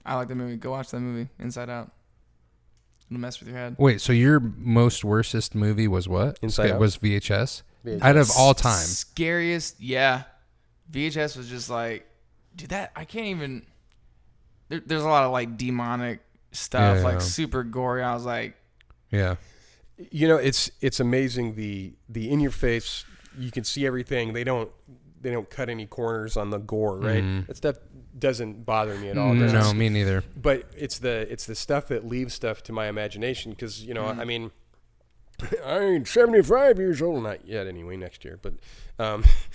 I like the movie. Go watch that movie, Inside Out. It'll mess with your head. Wait, so your most worstest movie was what? Inside Out. Was VHS? Out of all time. Scariest, yeah. VHS was just like, dude, that I can't even. There's a lot of like demonic stuff, like super gory. I was like, yeah. You know, it's amazing the in your face. You can see everything. They don't cut any corners on the gore, right? That stuff doesn't bother me at all. No, me neither. But it's the stuff that leaves stuff to my imagination because I mean, I ain't 75 years old, not yet anyway. Next year, but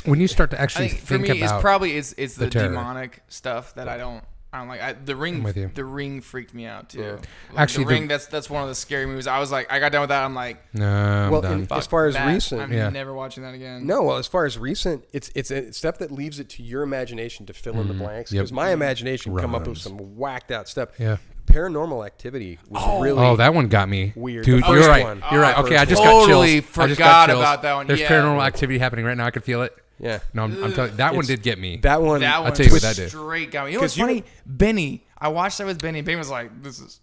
when you start to actually think for me, about it's probably it's the terror. demonic stuff that I don't like. The Ring. The Ring freaked me out too. Yeah. Like actually, The Ring. That's one of the scary movies. I was like, I got done with that. I'm like, no. Well, as far as recent, I'm never watching that again. No, well, as far as recent, it's stuff that leaves it to your imagination to fill in the blanks. Because my imagination come up with some whacked out stuff. Yeah. Paranormal Activity was really Oh, that one got me. weird. Dude, The you're first right. one. You're right. Okay, I just Totally got chills. I just forgot got chills. about that one. There's Yeah. paranormal activity happening right now. I can feel it. Yeah. No, I'm telling you, that one did get me. That one. That one tell you what that did. straight got me. You know what's 'Cause you- funny? Benny. I watched that with Benny. Benny was like, "This is."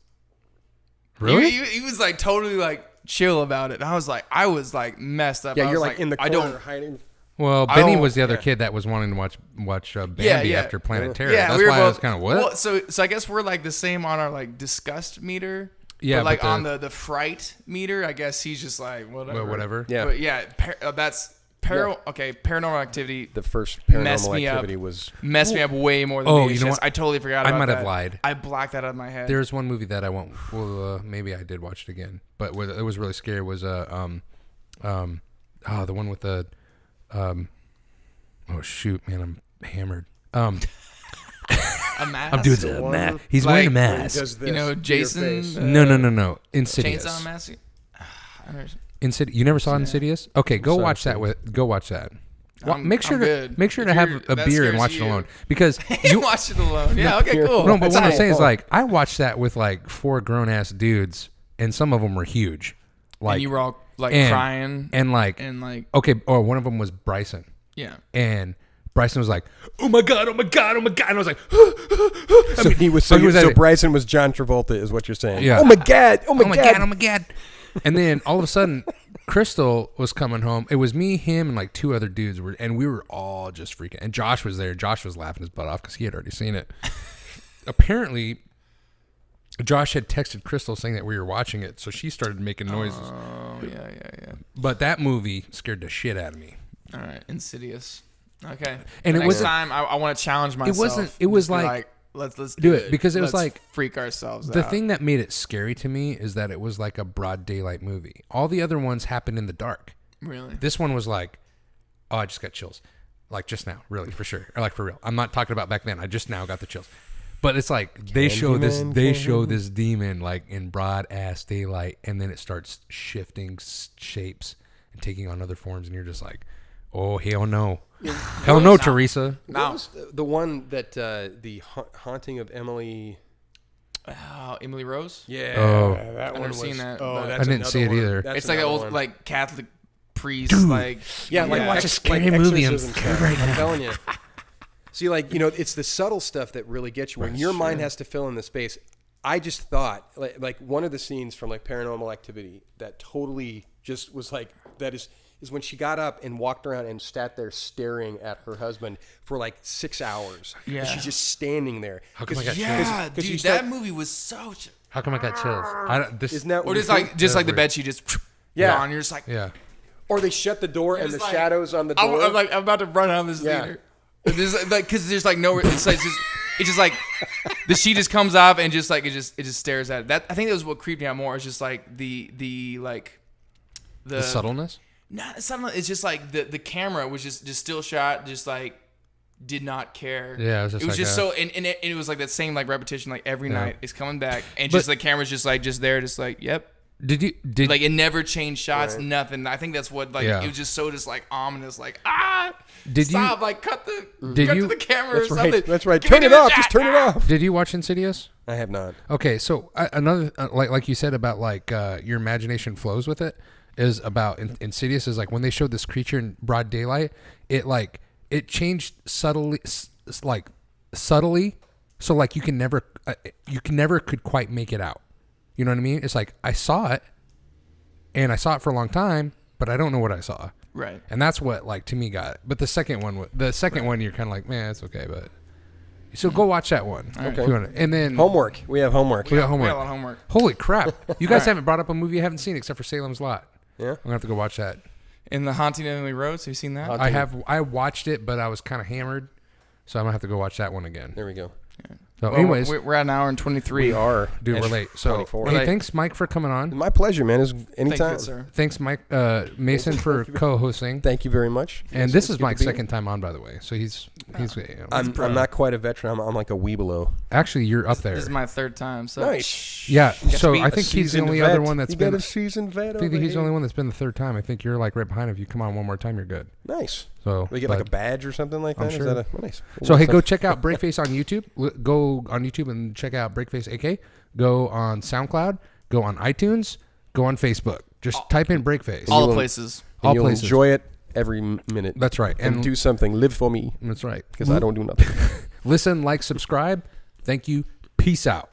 Really? He was like totally like chill about it. I was like messed up. Yeah, I you're was like in the I corner don't. hiding. Well, I Benny don't- was the other kid that was wanting to watch Bambi Yeah. after Planet Terror. Yeah, That's we were why both, I was kind of what? Well, so I guess we're like the same on our like disgust meter. Yeah, but like but on the fright meter, I guess he's just like whatever. Well, whatever. Yeah. But yeah, that's Paranormal Activity The first Messed Paranormal me up. Activity was. messed me up way more than Oh, VHS. you know what? I totally forgot I about might that. have lied. I blacked that out of my head. There's one movie that I won't. Well, maybe I did watch it again, but it was really scary. Was the one with the oh shoot, man, I'm hammered. a mask. I'm doing the a one mask. He's like- wearing a Where he mask. does this You know, to your Jason. face. No. Insidious. Chainsaw Mask. I don't- Insidious. You never saw Yeah. Insidious? Okay, go saw watch that. Go watch that. Make sure I'm to good. make sure to If have you're- a that beer and scares watch it you. alone because You watched it alone. Yeah. Okay. Cool. no. But what I'm That's saying is all right. like I watched that with like 4 grown ass dudes and some of them were huge, like and you were all like and- crying and like okay, or one of them was Bryson. yeah. And Bryson was like, "Oh my god, oh my god, oh my god!" And I was like, So he was. So, he was at so it. Bryson was John Travolta, is what you're saying. Yeah. Oh my god. Oh my "Oh my god. god, oh my god!" And then all of a sudden, Crystal was coming home. It was me, him, and like 2 other dudes, and we were all just freaking. And Josh was there. Josh was laughing his butt off because he had already seen it. Apparently, Josh had texted Crystal saying that we were watching it, so she started making noises. Oh yeah. But that movie scared the shit out of me. All right. Insidious. Okay. And it Next wasn't- time I want to challenge myself. it was Just be like- let's do it, because it was Let's like- freak ourselves The out. thing that made it scary to me is that it was like a broad daylight movie. All the other ones happened in the dark. Really. This one was like, oh, I just got chills. Like just now, really, for sure. Or like for real. I'm not talking about back then. I just now got the chills. But it's like they show this demon like in broad ass daylight, and then it starts shifting shapes and taking on other forms, and you're just like, oh hell no, hell no, Teresa. What was the one that the haunting of Emily? Emily Rose. Yeah, Oh. that I've one never was. seen that, Oh, but- that's I didn't see it another one. either. That's It's like an another old one. like Catholic priest. Like Yeah, like watch a scary movie. I'm scared right I'm now. telling you. See, like, you know, it's the subtle stuff that really gets you. When your mind has to fill in the space. I just thought, like one of the scenes from like Paranormal Activity that totally just was like, that is when she got up and walked around and sat there staring at her husband for like 6 hours. Yeah. And she's just standing there. How come I got yeah, chills? Cause you dude, start- that movie was so. How come I got chills? I don't, this, Isn't that Or what just you like think? the weird. bed she just Yeah. gone. You're just like yeah. Or they shut the door and the just like- shadows on the door. I'm about to run out of this Yeah. theater. There's like because there's like no. It's just like the sheet just comes up and just like it just stares at it. That I think that was what creeped me out more. It's just like the subtleness. Not suddenly. It's just like the camera was just still shot. Just like did not care. Yeah, it was just it was like just a- so and it was like that same like repetition like every Yeah. night. It's coming back and But- just the camera's just there, just like yep. Did Like it never changed shots, nothing. I think that's what like Yeah. it was just so just like ominous, like Did you- stop, like cut the Did cut you- to the camera That's or right. something. That's right. Give me Turn it the off. shot. Just turn it off. Did you watch Insidious? I have not. Okay, so another like you said about like your imagination flows with it is about Insidious is like when they showed this creature in broad daylight, it changed subtly, so like you can never could quite make it out. You know what I mean? It's like I saw it, and I saw it for a long time, but I don't know what I saw. Right. And that's what like to me got it. But the second one, one, you're kind of like, man, it's okay, but. So go watch that one. Okay. If you wanna. And then Homework. We have homework. we got We homework. got a lot of homework. Holy crap! You guys haven't brought up a movie you haven't seen except for Salem's Lot. Yeah. I'm gonna have to go watch that. In the Haunting of Emily Rose, have you seen that? I watched it, but I was kind of hammered, so I'm gonna have to go watch that one again. There we go. So, Well, anyways, we're at an hour and 23. We are. dude, we're late. So, 24. hey, We're late. thanks, Mike, for coming on. My pleasure, man. It's Thank anytime. you, sir. Thanks, Mike Mason, for co-hosting. Thank you very much. And Yes, this it's is good to Mike's be here. second time on, by the way. So he's I'm not quite a veteran. I'm like a wee below. actually you're up there. This is my third time. So Nice. Yeah. So be I a think he's the only vet. other one that's you been. got a seasoned vet. I think over he's the here. only one that's been the third time. I think you're like right behind him. If you come on one more time, you're good. Nice. So We get like a badge or something like that. I'm Is sure. that nice? So hey, go check out BreakFace on YouTube. Go go on YouTube and check out BreakFace AK. Go on SoundCloud. Go on iTunes. Go on Facebook. Just type in BreakFace. All the places. And All you'll places. enjoy it every minute. That's right. And do something. Live for me. That's right. Because I don't do nothing. Listen, like, subscribe. Thank you. Peace out.